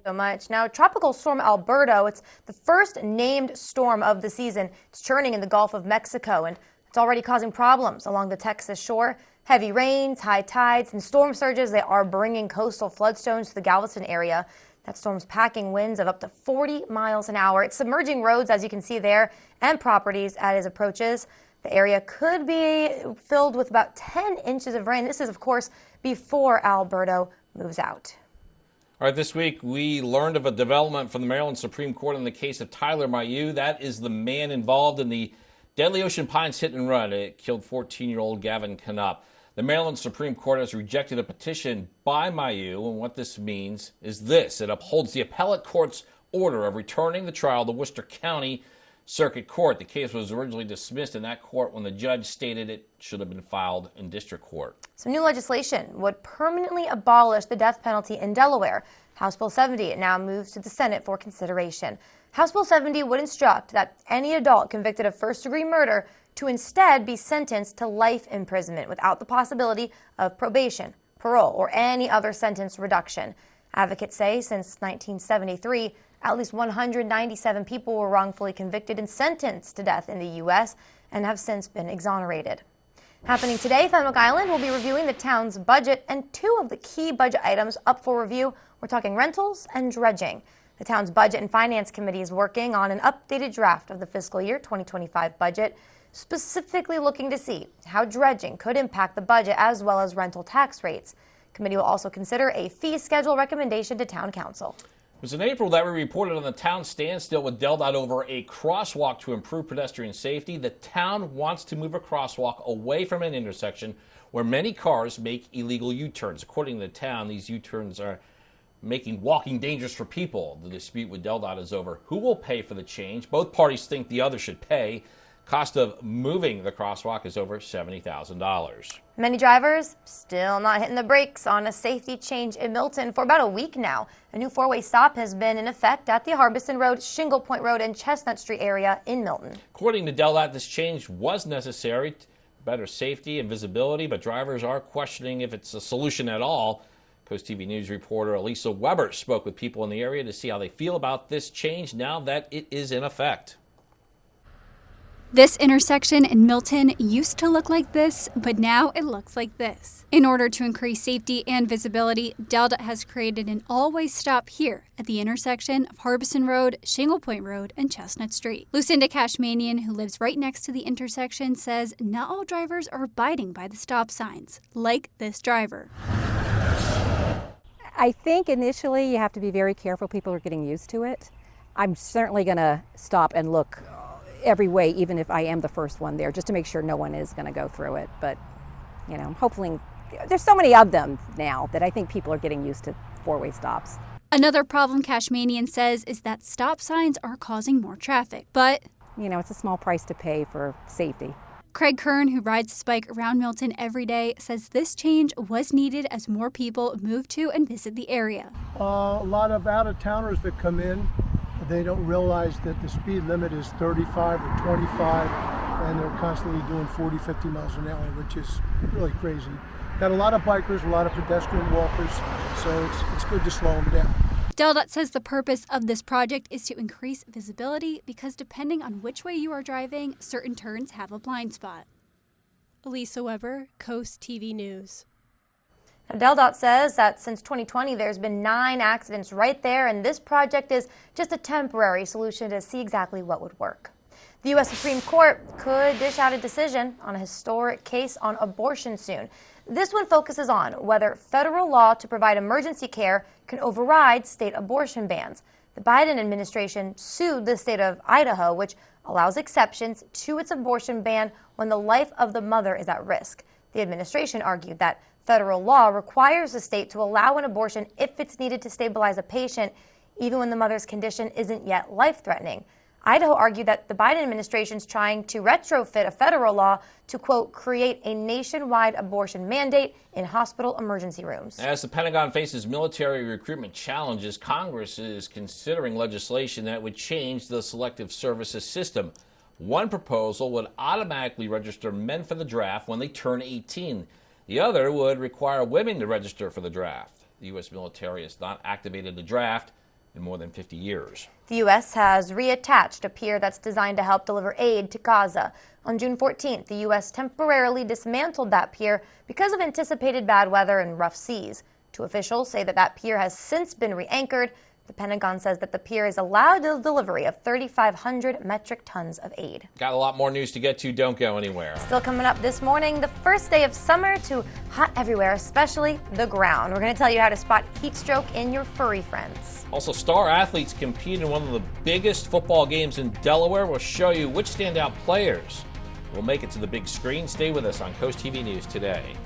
So much. Now, Tropical Storm Alberto, it's the first named storm of the season. It's churning in the Gulf of Mexico, and it's already causing problems along the Texas shore. Heavy rains, high tides, and storm surges, they are bringing coastal floodstones to the Galveston area. That storm's packing winds of up to 40 miles an hour. It's submerging roads, as you can see there, and properties as it approaches. The area could be filled with about 10 inches of rain. This is, of course, before Alberto moves out. All right, this week we learned of a development from the Maryland Supreme Court in the case of Tyler Mayu. That is the man involved in the deadly Ocean Pines hit and run. It killed 14-year-old Gavin Knupp. The Maryland Supreme Court has rejected a petition by Mayu, and what this means is this. It upholds the appellate court's order of returning the trial to Worcester County Circuit Court. The case was originally dismissed in that court when the judge stated it should have been filed in district court. Some new legislation would permanently abolish the death penalty in Delaware. House Bill 70 now moves to the Senate for consideration. House Bill 70 would instruct that any adult convicted of first-degree murder to instead be sentenced to life imprisonment without the possibility of probation, parole, or any other sentence reduction. Advocates say since 1973, at least 197 people were wrongfully convicted and sentenced to death in the U.S. and have since been exonerated. Happening today, Fenwick Island will be reviewing the town's budget, and two of the key budget items up for review, we're talking rentals and dredging. The town's Budget and Finance Committee is working on an updated draft of the fiscal year 2025 budget, specifically looking to see how dredging could impact the budget as well as rental tax rates. The committee will also consider a fee schedule recommendation to town council. It was in April that we reported on the town standstill with DelDOT over a crosswalk to improve pedestrian safety. The town wants to move a crosswalk away from an intersection where many cars make illegal U-turns. According to the town, these U-turns are making walking dangerous for people. The dispute with DelDOT is over who will pay for the change. Both parties think the other should pay. Cost of moving the crosswalk is over $70,000. Many drivers still not hitting the brakes on a safety change in Milton for about a week now. A new four-way stop has been in effect at the Harbison Road, Shingle Point Road, and Chestnut Street area in Milton. According to DelDOT, this change was necessary to better safety and visibility, but drivers are questioning if it's a solution at all. CoastTV News reporter Elisa Weber spoke with people in the area to see how they feel about this change now that it is in effect. This intersection in Milton used to look like this, but now it looks like this. In order to increase safety and visibility, DelDOT has created an all-way stop here at the intersection of Harbison Road, Shingle Point Road, and Chestnut Street. Lucinda Cashmanian, who lives right next to the intersection, says not all drivers are abiding by the stop signs, like this driver. I think initially you have to be very careful. People are getting used to it. I'm certainly going to stop and look every way, even if I am the first one there, just to make sure no one is going to go through it. But, you know, hopefully, there's so many of them now that I think people are getting used to four-way stops. Another problem Cashmanian says is that stop signs are causing more traffic, but, you know, it's a small price to pay for safety. Craig Kern, who rides his bike around Milton every day, says this change was needed as more people move to and visit the area. A lot of out-of-towners that come in, they don't realize that the speed limit is 35 or 25, and they're constantly doing 40, 50 miles an hour, which is really crazy. Got a lot of bikers, a lot of pedestrian walkers, so it's good to slow them down. DelDOT says the purpose of this project is to increase visibility because depending on which way you are driving, certain turns have a blind spot. Elisa Weber, CoastTV News. Now, DelDOT says that since 2020, there's been 9 accidents right there, and this project is just a temporary solution to see exactly what would work. The U.S. Supreme Court could dish out a decision on a historic case on abortion soon. This one focuses on whether federal law to provide emergency care can override state abortion bans. The Biden administration sued the state of Idaho, which allows exceptions to its abortion ban when the life of the mother is at risk. The administration argued that federal law requires the state to allow an abortion if it's needed to stabilize a patient, even when the mother's condition isn't yet life-threatening. Idaho argued that the Biden administration is trying to retrofit a federal law to, quote, create a nationwide abortion mandate in hospital emergency rooms. As the Pentagon faces military recruitment challenges, Congress is considering legislation that would change the selective services system. One proposal would automatically register men for the draft when they turn 18. The other would require women to register for the draft. The U.S. military has not activated the draft in more than 50 years. The U.S. has reattached a pier that's designed to help deliver aid to Gaza. On June 14th, the U.S. temporarily dismantled that pier because of anticipated bad weather and rough seas. Two officials say that pier has since been re-anchored. The Pentagon says that the pier is allowed the delivery of 3,500 metric tons of aid. Got a lot more news to get to. Don't go anywhere. Still coming up this morning, the first day of summer to hot everywhere, especially the ground. We're going to tell you how to spot heat stroke in your furry friends. Also, star athletes compete in one of the biggest football games in Delaware. We'll show you which standout players will make it to the big screen. Stay with us on CoastTV News today.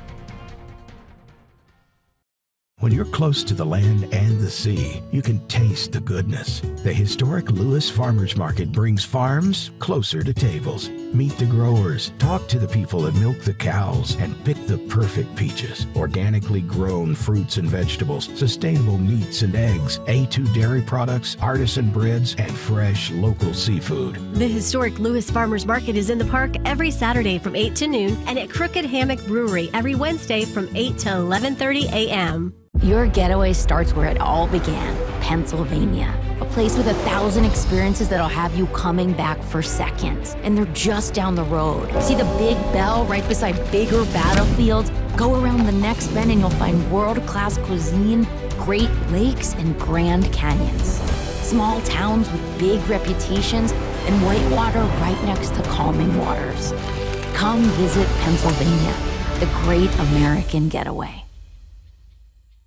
When you're close to the land and the sea, you can taste the goodness. The historic Lewis Farmers Market brings farms closer to tables. Meet the growers, talk to the people that milk the cows, and pick the perfect peaches. Organically grown fruits and vegetables, sustainable meats and eggs, A2 dairy products, artisan breads, and fresh local seafood. The historic Lewis Farmers Market is in the park every Saturday from 8 to noon and at Crooked Hammock Brewery every Wednesday from 8 to 11:30 a.m. Your getaway starts where it all began, Pennsylvania. A place with 1,000 experiences that'll have you coming back for seconds. And they're just down the road. See the Big Bell right beside bigger battlefields? Go around the next bend and you'll find world-class cuisine, Great Lakes, and Grand Canyons. Small towns with big reputations and whitewater right next to calming waters. Come visit Pennsylvania, the great American getaway.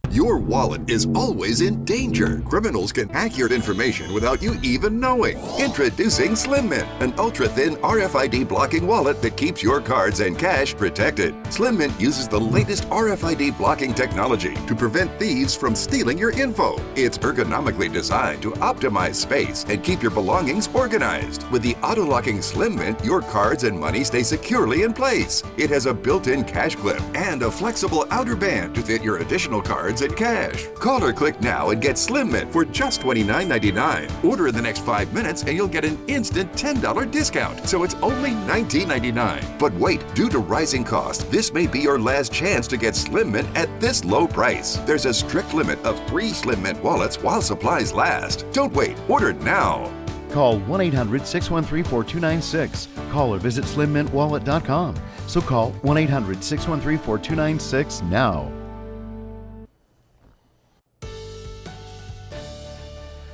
Your wallet is always in danger. Criminals can hack your information without you even knowing. Introducing Slim Mint, an ultra-thin RFID blocking wallet that keeps your cards and cash protected. Slim Mint uses the latest RFID blocking technology to prevent thieves from stealing your info. It's ergonomically designed to optimize space and keep your belongings organized. With the auto-locking Slim Mint, your cards and money stay securely in place. It has a built-in cash clip and a flexible outer band to fit your additional cards and cash. Call or click now and get Slim Mint for just $29.99. Order in the next 5 minutes and you'll get an instant $10 discount. So it's only $19.99. But wait, due to rising costs, this may be your last chance to get Slim Mint at this low price. There's a strict limit of 3 Slim Mint wallets while supplies last. Don't wait, order now. Call 1-800-613-4296. Call or visit slimmintwallet.com. So call 1-800-613-4296 now.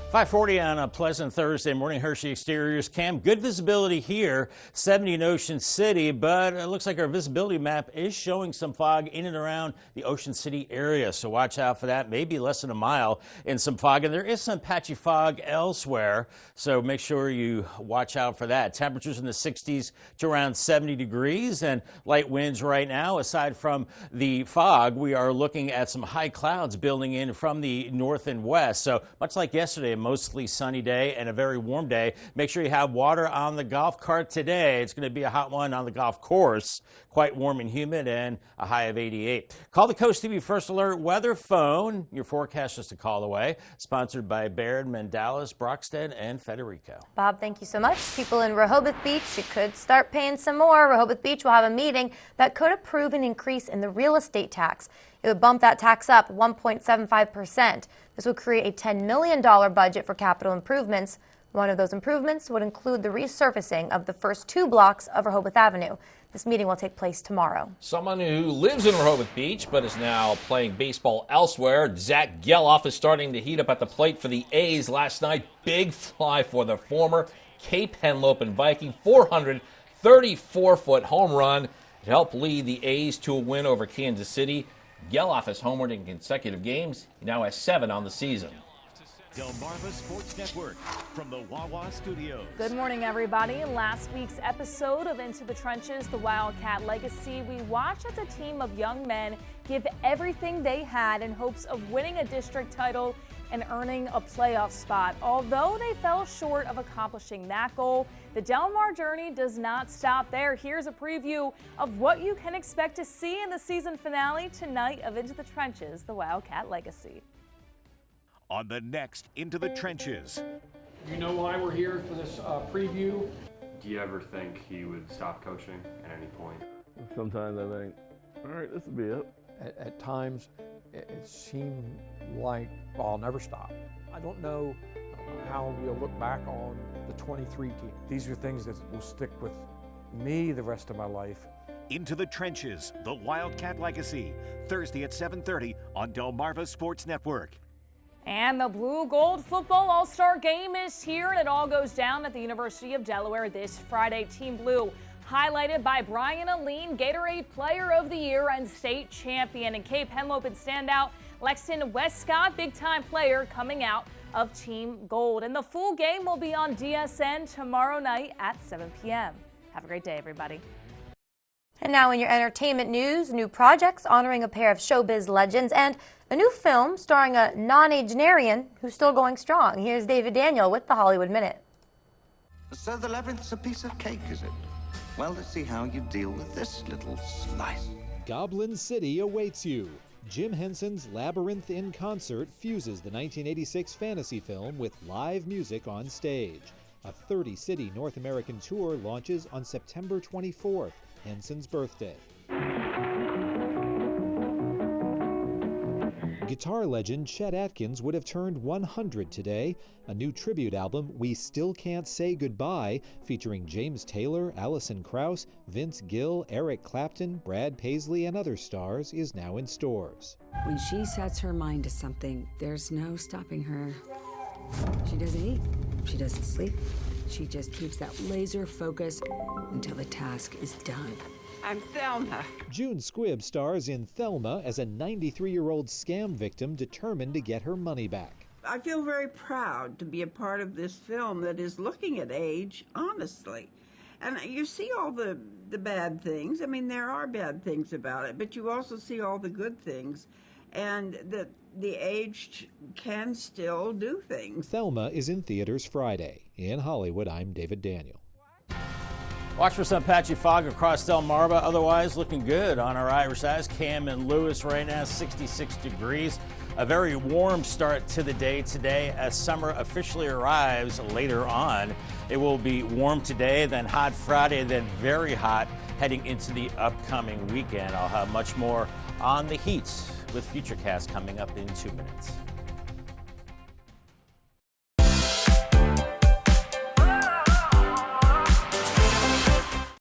5:40 on a pleasant Thursday morning. Hershey Exteriors Cam. Good visibility here, 70 in Ocean City, but it looks like our visibility map is showing some fog in and around the Ocean City area. So watch out for that. Maybe less than a mile in some fog, and there is some patchy fog elsewhere. So make sure you watch out for that. Temperatures in the 60s to around 70 degrees and light winds right now. Aside from the fog, we are looking at some high clouds building in from the north and west. So much like yesterday, a mostly sunny day and a very warm day. Make sure you have water on the golf cart today. It's going to be a hot one on the golf course. Quite warm and humid and a high of 88. Call the CoastTV First Alert weather phone. Your forecast just a call away. Sponsored by Baird, Mandalis, Brockstead, and Federico. Bob, thank you so much. People in Rehoboth Beach, you could start paying some more. Rehoboth Beach will have a meeting that could approve an increase in the real estate tax. It would bump that tax up 1.75%. This would create a $10 million budget for capital improvements. One of those improvements would include the resurfacing of the first 2 blocks of Rehoboth Avenue. This meeting will take place tomorrow. Someone who lives in Rehoboth Beach but is now playing baseball elsewhere, Zach Geloff, is starting to heat up at the plate for the A's last night. Big fly for the former Cape Henlopen Viking, 434-foot home run to help lead the A's to a win over Kansas City. Geloff has homered in consecutive games. He now has 7 on the season. Delmarva Sports Network from the Wawa Studios. Good morning, everybody. In last week's episode of Into the Trenches, the Wildcat Legacy, we watched as a team of young men give everything they had in hopes of winning a district title and earning a playoff spot. Although they fell short of accomplishing that goal, the Del Mar journey does not stop there. Here's a preview of what you can expect to see in the season finale tonight of Into the Trenches, the Wildcat Legacy. On the next Into the Trenches. You know why we're here for this preview? Do you ever think he would stop coaching at any point? Sometimes I think, all right, this will be it. At times, it seemed like, well, I'll never stop. I don't know how we'll look back on the 23 team. These are things that will stick with me the rest of my life. Into the Trenches, the Wildcat Legacy, Thursday at 7:30 on Delmarva Sports Network. And the Blue Gold Football All-Star Game is here, and it all goes down at the University of Delaware this Friday. Team Blue, highlighted by Brian Aline, Gatorade Player of the Year and state champion, and Cape Henlopen standout Lexton Westcott, big-time player coming out of Team Gold. And the full game will be on DSN tomorrow night at 7 p.m. Have a great day, everybody. And now in your entertainment news, new projects honoring a pair of showbiz legends and a new film starring a non-agenarian who's still going strong. Here's David Daniel with the Hollywood Minute. So the labyrinth's a piece of cake, is it? Well, let's see how you deal with this little slice. Goblin City awaits you. Jim Henson's Labyrinth in Concert fuses the 1986 fantasy film with live music on stage. A 30-city North American tour launches on September 24th, Henson's birthday. Guitar legend Chet Atkins would have turned 100 today. A new tribute album, We Still Can't Say Goodbye, featuring James Taylor, Alison Krauss, Vince Gill, Eric Clapton, Brad Paisley, and other stars, is now in stores. When she sets her mind to something, there's no stopping her. She doesn't eat. She doesn't sleep. She just keeps that laser focus until the task is done. I'm Thelma. June Squibb stars in Thelma as a 93-year-old scam victim determined to get her money back. I feel very proud to be a part of this film that is looking at age honestly. And you see all the bad things. I mean, there are bad things about it, but you also see all the good things. And that the aged can still do things. Thelma is in theaters Friday. In Hollywood, I'm David Daniel. Watch for some patchy fog across Delmarva. Otherwise, looking good on our Irish eyes. Cam and Lewis right now, 66 degrees. A very warm start to the day today as summer officially arrives later on. It will be warm today, then hot Friday, then very hot heading into the upcoming weekend. I'll have much more on the heat with FutureCast coming up in 2 minutes.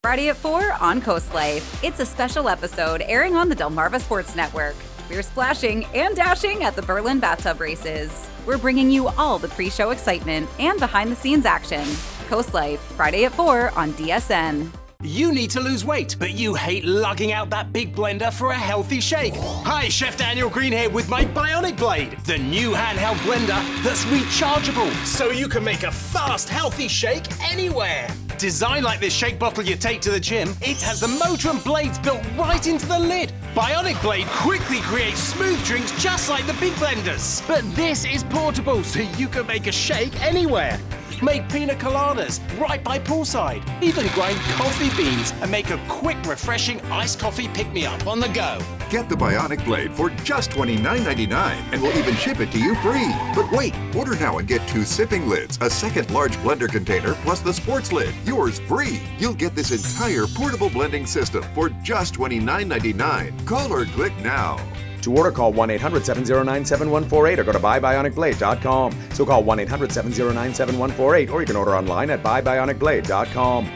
Friday at 4 on Coast Life. It's a special episode airing on the Delmarva Sports Network. We're splashing and dashing at the Berlin bathtub races. We're bringing you all the pre-show excitement and behind-the-scenes action. Coast Life, Friday at 4 on DSN. You need to lose weight, but you hate lugging out that big blender for a healthy shake. Hi, Chef Daniel Green here with my Bionic Blade, the new handheld blender that's rechargeable, so you can make a fast, healthy shake anywhere. Designed like this shake bottle you take to the gym, it has the motor and blades built right into the lid. Bionic Blade quickly creates smooth drinks just like the big blenders. But this is portable, so you can make a shake anywhere. Make pina coladas right by poolside. Even grind coffee beans and make a quick, refreshing iced coffee pick-me-up on the go. Get the Bionic Blade for just $29.99 and we'll even ship it to you free. But wait, order now and get 2 sipping lids, a second large blender container, plus the sports lid. Yours free. You'll get this entire portable blending system for just $29.99. Call or click now. To order, call 1-800-709-7148 or go to buybionicblade.com. So call 1-800-709-7148 or you can order online at buybionicblade.com.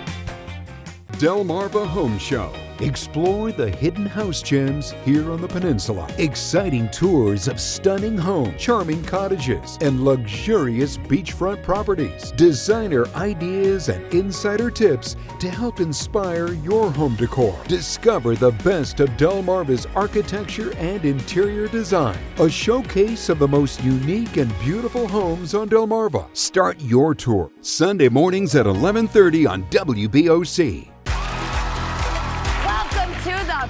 Delmarva Home Show. Explore the hidden house gems here on the peninsula. Exciting tours of stunning homes, charming cottages, and luxurious beachfront properties. Designer ideas and insider tips to help inspire your home decor. Discover the best of Delmarva's architecture and interior design. A showcase of the most unique and beautiful homes on Delmarva. Start your tour Sunday mornings at 11:30 on WBOC.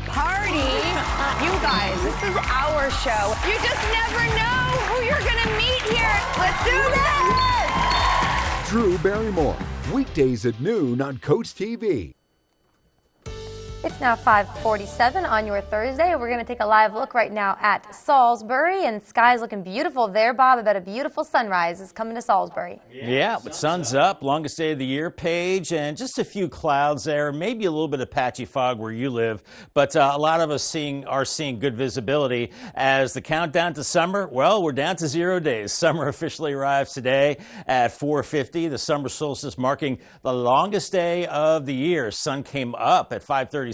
Party. You guys, this is our show. You just never know who you're going to meet here. Let's do this! Drew Barrymore, weekdays at noon on CoastTV. It's now 5:47 on your Thursday. We're going to take a live look right now at Salisbury, and sky's looking beautiful there, Bob. I bet a beautiful sunrise is coming to Salisbury. Yeah, but sun's up, longest day of the year, Paige, and just a few clouds there, maybe a little bit of patchy fog where you live, but a lot of us are seeing good visibility as the countdown to summer. Well, we're down to 0 days. Summer officially arrives today at 4:50. The summer solstice marking the longest day of the year. Sun came up at 5:37.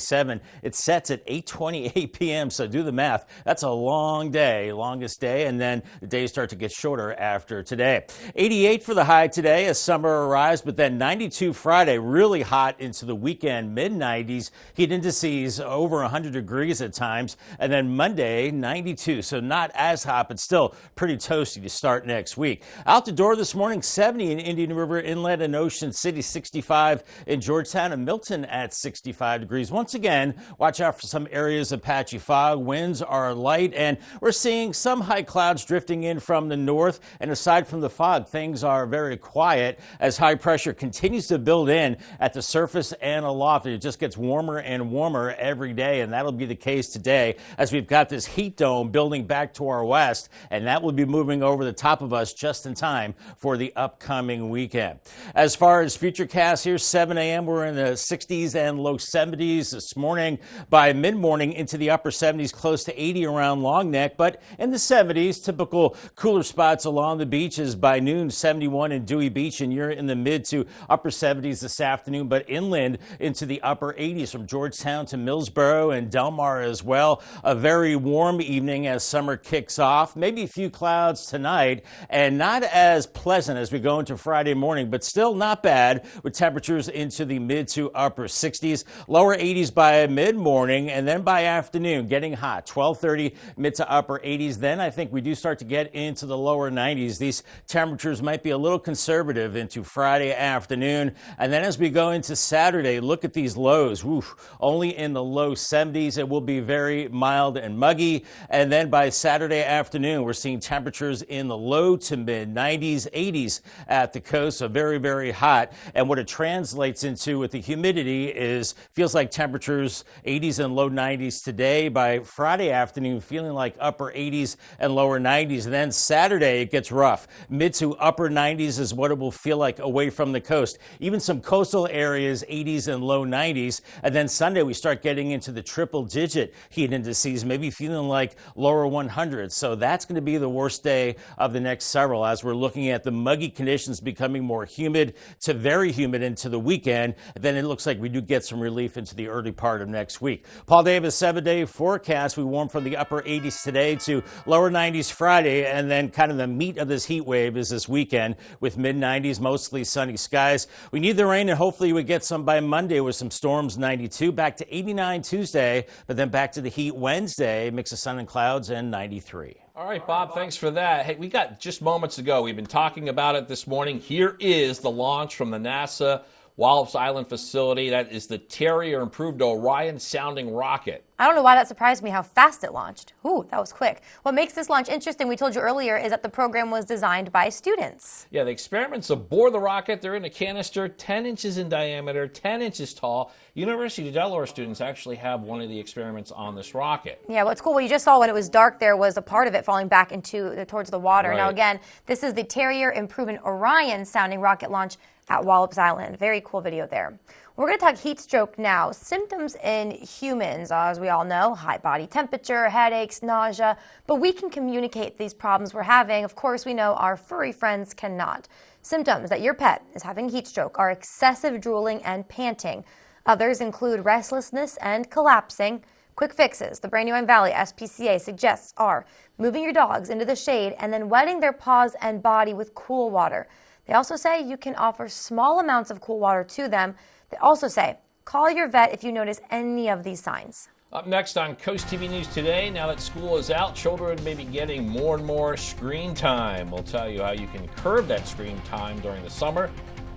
It sets at 8:28 p.m. So do the math. That's a long day, longest day, and then the days start to get shorter after today. 88 for the high today as summer arrives, but then 92 Friday, really hot into the weekend, mid-90s, heat indices over 100 degrees at times, and then Monday 92. So not as hot, but still pretty toasty to start next week. Out the door this morning, 70 in Indian River Inlet and Ocean City, 65 in Georgetown and Milton at 65 degrees. Once again, watch out for some areas of patchy fog. Winds are light, and we're seeing some high clouds drifting in from the north. And aside from the fog, things are very quiet as high pressure continues to build in at the surface and aloft. It just gets warmer and warmer every day, and that'll be the case today as we've got this heat dome building back to our west, and that will be moving over the top of us just in time for the upcoming weekend. As far as FutureCast here, 7 a.m., we're in the 60s and low 70s. this morning. By mid-morning into the upper 70s, close to 80 around Long Neck, but in the 70s, typical cooler spots along the beaches. By noon, 71 in Dewey Beach, and you're in the mid to upper 70s this afternoon, but inland into the upper 80s from Georgetown to Millsboro and Delmar as well. A very warm evening as summer kicks off. Maybe a few clouds tonight, and not as pleasant as we go into Friday morning, but still not bad with temperatures into the mid to upper 60s, lower 80s by mid-morning, and then by afternoon getting hot, 12:30 mid to upper 80s. Then I think we do start to get into the lower 90s. These temperatures might be a little conservative into Friday afternoon, and then as we go into Saturday, look at these lows. Oof, only in the low 70s. It will be very mild and muggy, and then by Saturday afternoon, we're seeing temperatures in the low to mid 90s, 80s at the coast, so very, very hot. And what it translates into with the humidity is feels like temperatures 80s and low 90s today. By Friday afternoon, feeling like upper 80s and lower 90s. And then Saturday, it gets rough. Mid to upper 90s is what it will feel like away from the coast. Even some coastal areas, 80s and low 90s. And then Sunday, we start getting into the triple-digit heat indices, maybe feeling like lower 100s. So that's going to be the worst day of the next several as we're looking at the muggy conditions becoming more humid to very humid into the weekend. Then it looks like we do get some relief into the early part of next week. Paul Davis, 7-day forecast. We warm from the upper 80s today to lower 90s Friday, and then kind of the meat of this heat wave is this weekend with mid-90s, mostly sunny skies. We need the rain, and hopefully we get some by Monday with some storms, 92, back to 89 Tuesday, but then back to the heat Wednesday, mix of sun and clouds, and 93. All right, Bob, thanks for that. Hey, we got just moments ago. We've been talking about it this morning. Here is the launch from the NASA Wallops Island facility. That is the Terrier improved Orion sounding rocket. I don't know why that surprised me how fast it launched. Ooh, that was quick. What makes this launch interesting, we told you earlier, is that the program was designed by students. Yeah, the experiments aboard the rocket, they're in a canister 10 inches in diameter, 10 inches tall. University of Delaware students actually have one of the experiments on this rocket. Yeah, what's cool, what you just saw when it was dark there was a part of it falling back towards the water. Right. Now again, this is the Terrier Improvement Orion sounding rocket launch at Wallops Island. Very cool video there. We're going to talk heat stroke now. Symptoms in humans, as we all know, high body temperature, headaches, nausea, but we can communicate these problems we're having. Of course, we know our furry friends cannot. Symptoms that your pet is having heat stroke are excessive drooling and panting. Others include restlessness and collapsing. Quick fixes the Brandywine Valley SPCA suggests are moving your dogs into the shade and then wetting their paws and body with cool water. They also say you can offer small amounts of cool water to them. They also say, call your vet if you notice any of these signs. Up next on Coast TV News Today, now that school is out, children may be getting more and more screen time. We'll tell you how you can curb that screen time during the summer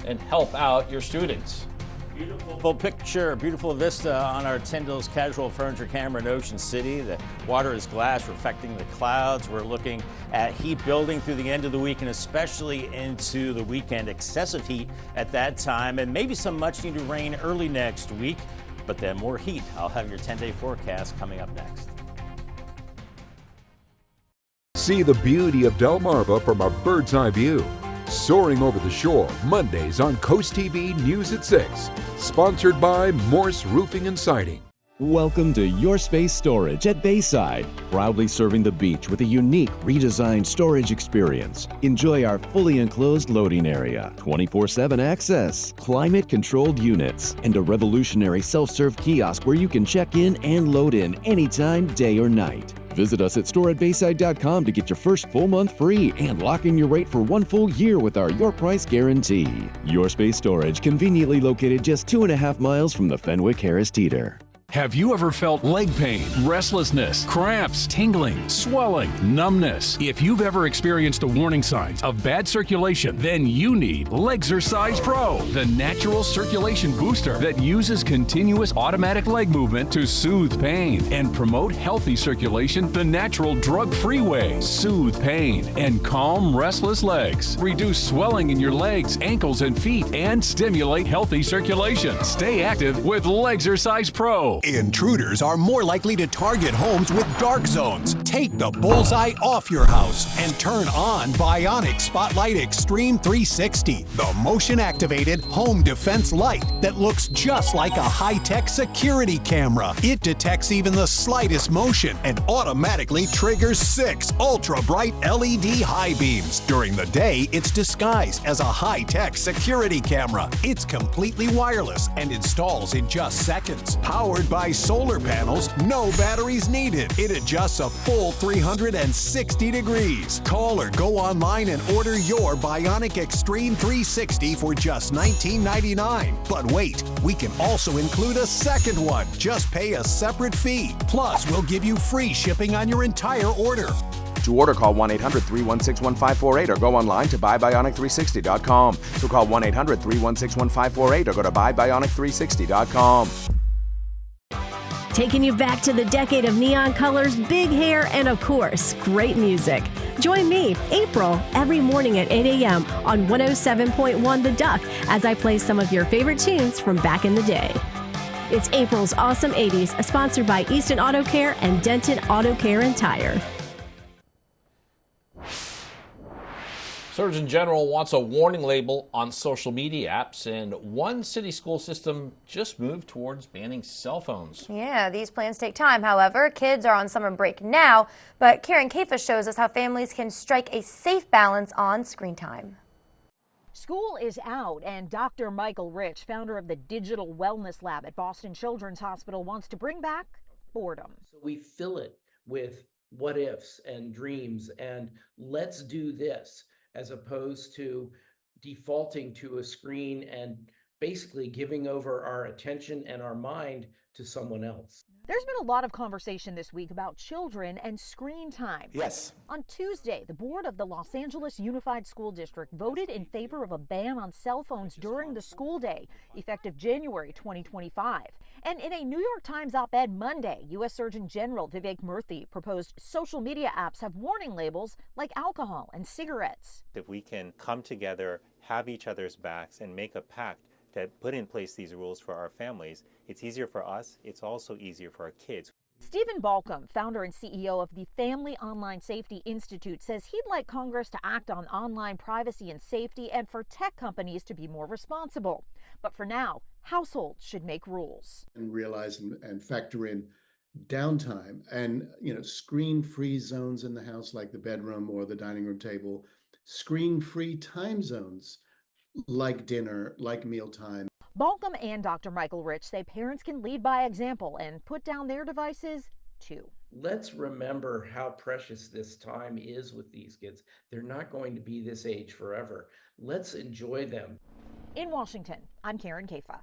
and help out your students. Beautiful picture, beautiful vista on our Tyndall's casual furniture camera in Ocean City. The water is glass reflecting the clouds. We're looking at heat building through the end of the week and especially into the weekend. Excessive heat at that time and maybe some much needed rain early next week, but then more heat. I'll have your 10-day forecast coming up next. See the beauty of Delmarva from a bird's eye view. Soaring over the shore, Mondays on Coast TV News at 6. Sponsored by Morse Roofing and Siding. Welcome to Your Space Storage at Bayside, proudly serving the beach with a unique redesigned storage experience. Enjoy our fully enclosed loading area, 24/7 access, climate-controlled units, and a revolutionary self-serve kiosk where you can check in and load in anytime, day or night. Visit us at storeatbayside.com to get your first full month free and lock in your rate for 1 full year with our Your Price Guarantee. Your Space Storage, conveniently located just 2.5 miles from the Fenwick Harris Teeter. Have you ever felt leg pain, restlessness, cramps, tingling, swelling, numbness? If you've ever experienced the warning signs of bad circulation, then you need Legzercise Pro, the natural circulation booster that uses continuous automatic leg movement to soothe pain and promote healthy circulation the natural drug-free way. Soothe pain and calm restless legs. Reduce swelling in your legs, ankles, and feet and stimulate healthy circulation. Stay active with Legzercise Pro. Intruders are more likely to target homes with dark zones. Take the bullseye off your house and turn on Bionic Spotlight Extreme 360, the motion-activated home defense light that looks just like a high-tech security camera. It detects even the slightest motion and automatically triggers 6 ultra-bright LED high beams. During the day, it's disguised as a high-tech security camera. It's completely wireless and installs in just seconds. Powered by solar panels, no batteries needed. It adjusts a full 360 degrees. Call or go online and order your Bionic Extreme 360 for just $19.99. But wait, we can also include a second one. Just pay a separate fee. Plus, we'll give you free shipping on your entire order. To order, call 1-800-316-1548 or go online to buybionic360.com. So call 1-800-316-1548 or go to buybionic360.com. Taking you back to the decade of neon colors, big hair, and of course, great music. Join me, April, every morning at 8 a.m. on 107.1 The Duck as I play some of your favorite tunes from back in the day. It's April's Awesome 80s, sponsored by Easton Auto Care and Denton Auto Care and Tire. Surgeon General wants a warning label on social media apps, and one city school system just moved towards banning cell phones. Yeah, these plans take time. However, kids are on summer break now, but Karen Kafa shows us how families can strike a safe balance on screen time. School is out, and Dr. Michael Rich, founder of the Digital Wellness Lab at Boston Children's Hospital, wants to bring back boredom. So we fill it with what ifs and dreams and let's do this, as opposed to defaulting to a screen and basically giving over our attention and our mind to someone else. There's been a lot of conversation this week about children and screen time. Yes. On Tuesday, the board of the Los Angeles Unified School District voted in favor of a ban on cell phones during the school day, effective January 2025. And in a New York Times op-ed Monday, U.S. Surgeon General Vivek Murthy proposed social media apps have warning labels like alcohol and cigarettes. If we can come together, have each other's backs, and make a pact to put in place these rules for our families, it's easier for us, it's also easier for our kids. Stephen Balcom, founder and CEO of the Family Online Safety Institute, says he'd like Congress to act on online privacy and safety and for tech companies to be more responsible. But for now, households should make rules. And realize and factor in downtime and, screen-free zones in the house like the bedroom or the dining room table, screen-free time zones like dinner, like mealtime. Balcom and Dr. Michael Rich say parents can lead by example and put down their devices too. Let's remember how precious this time is with these kids. They're not going to be this age forever. Let's enjoy them. In Washington, I'm Karen Kafa.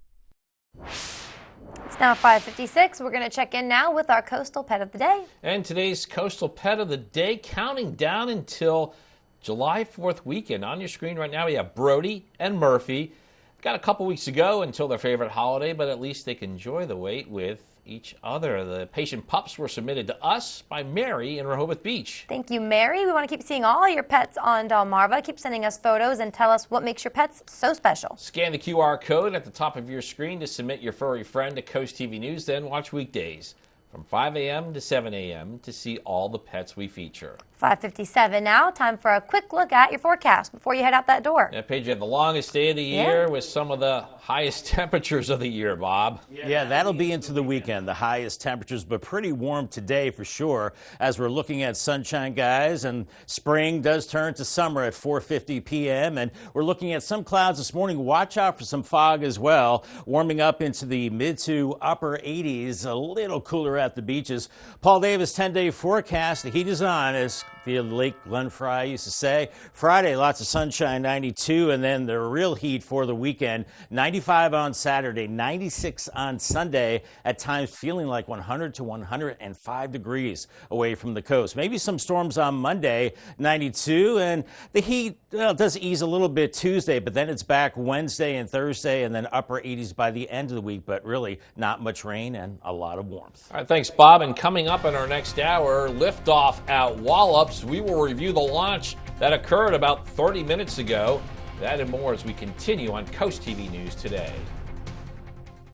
It's now 5:56. We're going to check in now with our coastal pet of the day. And today's coastal pet of the day, counting down until July 4th weekend. On your screen right now, we have Brody and Murphy. Got a couple weeks to go until their favorite holiday, but at least they can enjoy the wait with each other. The patient pups were submitted to us by Mary in Rehoboth Beach. Thank you, Mary. We want to keep seeing all your pets on Delmarva. Keep sending us photos and tell us what makes your pets so special. Scan the QR code at the top of your screen to submit your furry friend to Coast TV News, then watch weekdays from 5 a.m. to 7 a.m. to see all the pets we feature. 5:57 now. Time for a quick look at your forecast before you head out that door. That page, you have the longest day of the year with some of the highest temperatures of the year, Bob. Yeah, that'll be into the weekend, the highest temperatures, but pretty warm today for sure as we're looking at sunshine, guys, and spring does turn to summer at 4:50 p.m. and we're looking at some clouds this morning. Watch out for some fog as well, warming up into the mid to upper 80s, a little cooler at the beaches. Paul Davis 10-day forecast. The heat is on, as the late Glenn Fry used to say. Friday, lots of sunshine, 92, and then the real heat for the weekend, 95 on Saturday, 96 on Sunday, at times feeling like 100 to 105 degrees away from the coast. Maybe some storms on Monday, 92, and the heat does ease a little bit Tuesday, but then it's back Wednesday and Thursday, and then upper 80s by the end of the week, but really not much rain and a lot of warmth. All right, thanks, Bob. And coming up in our next hour, liftoff at Wallops. We will review the launch that occurred about 30 minutes ago. That and more as we continue on Coast TV News today.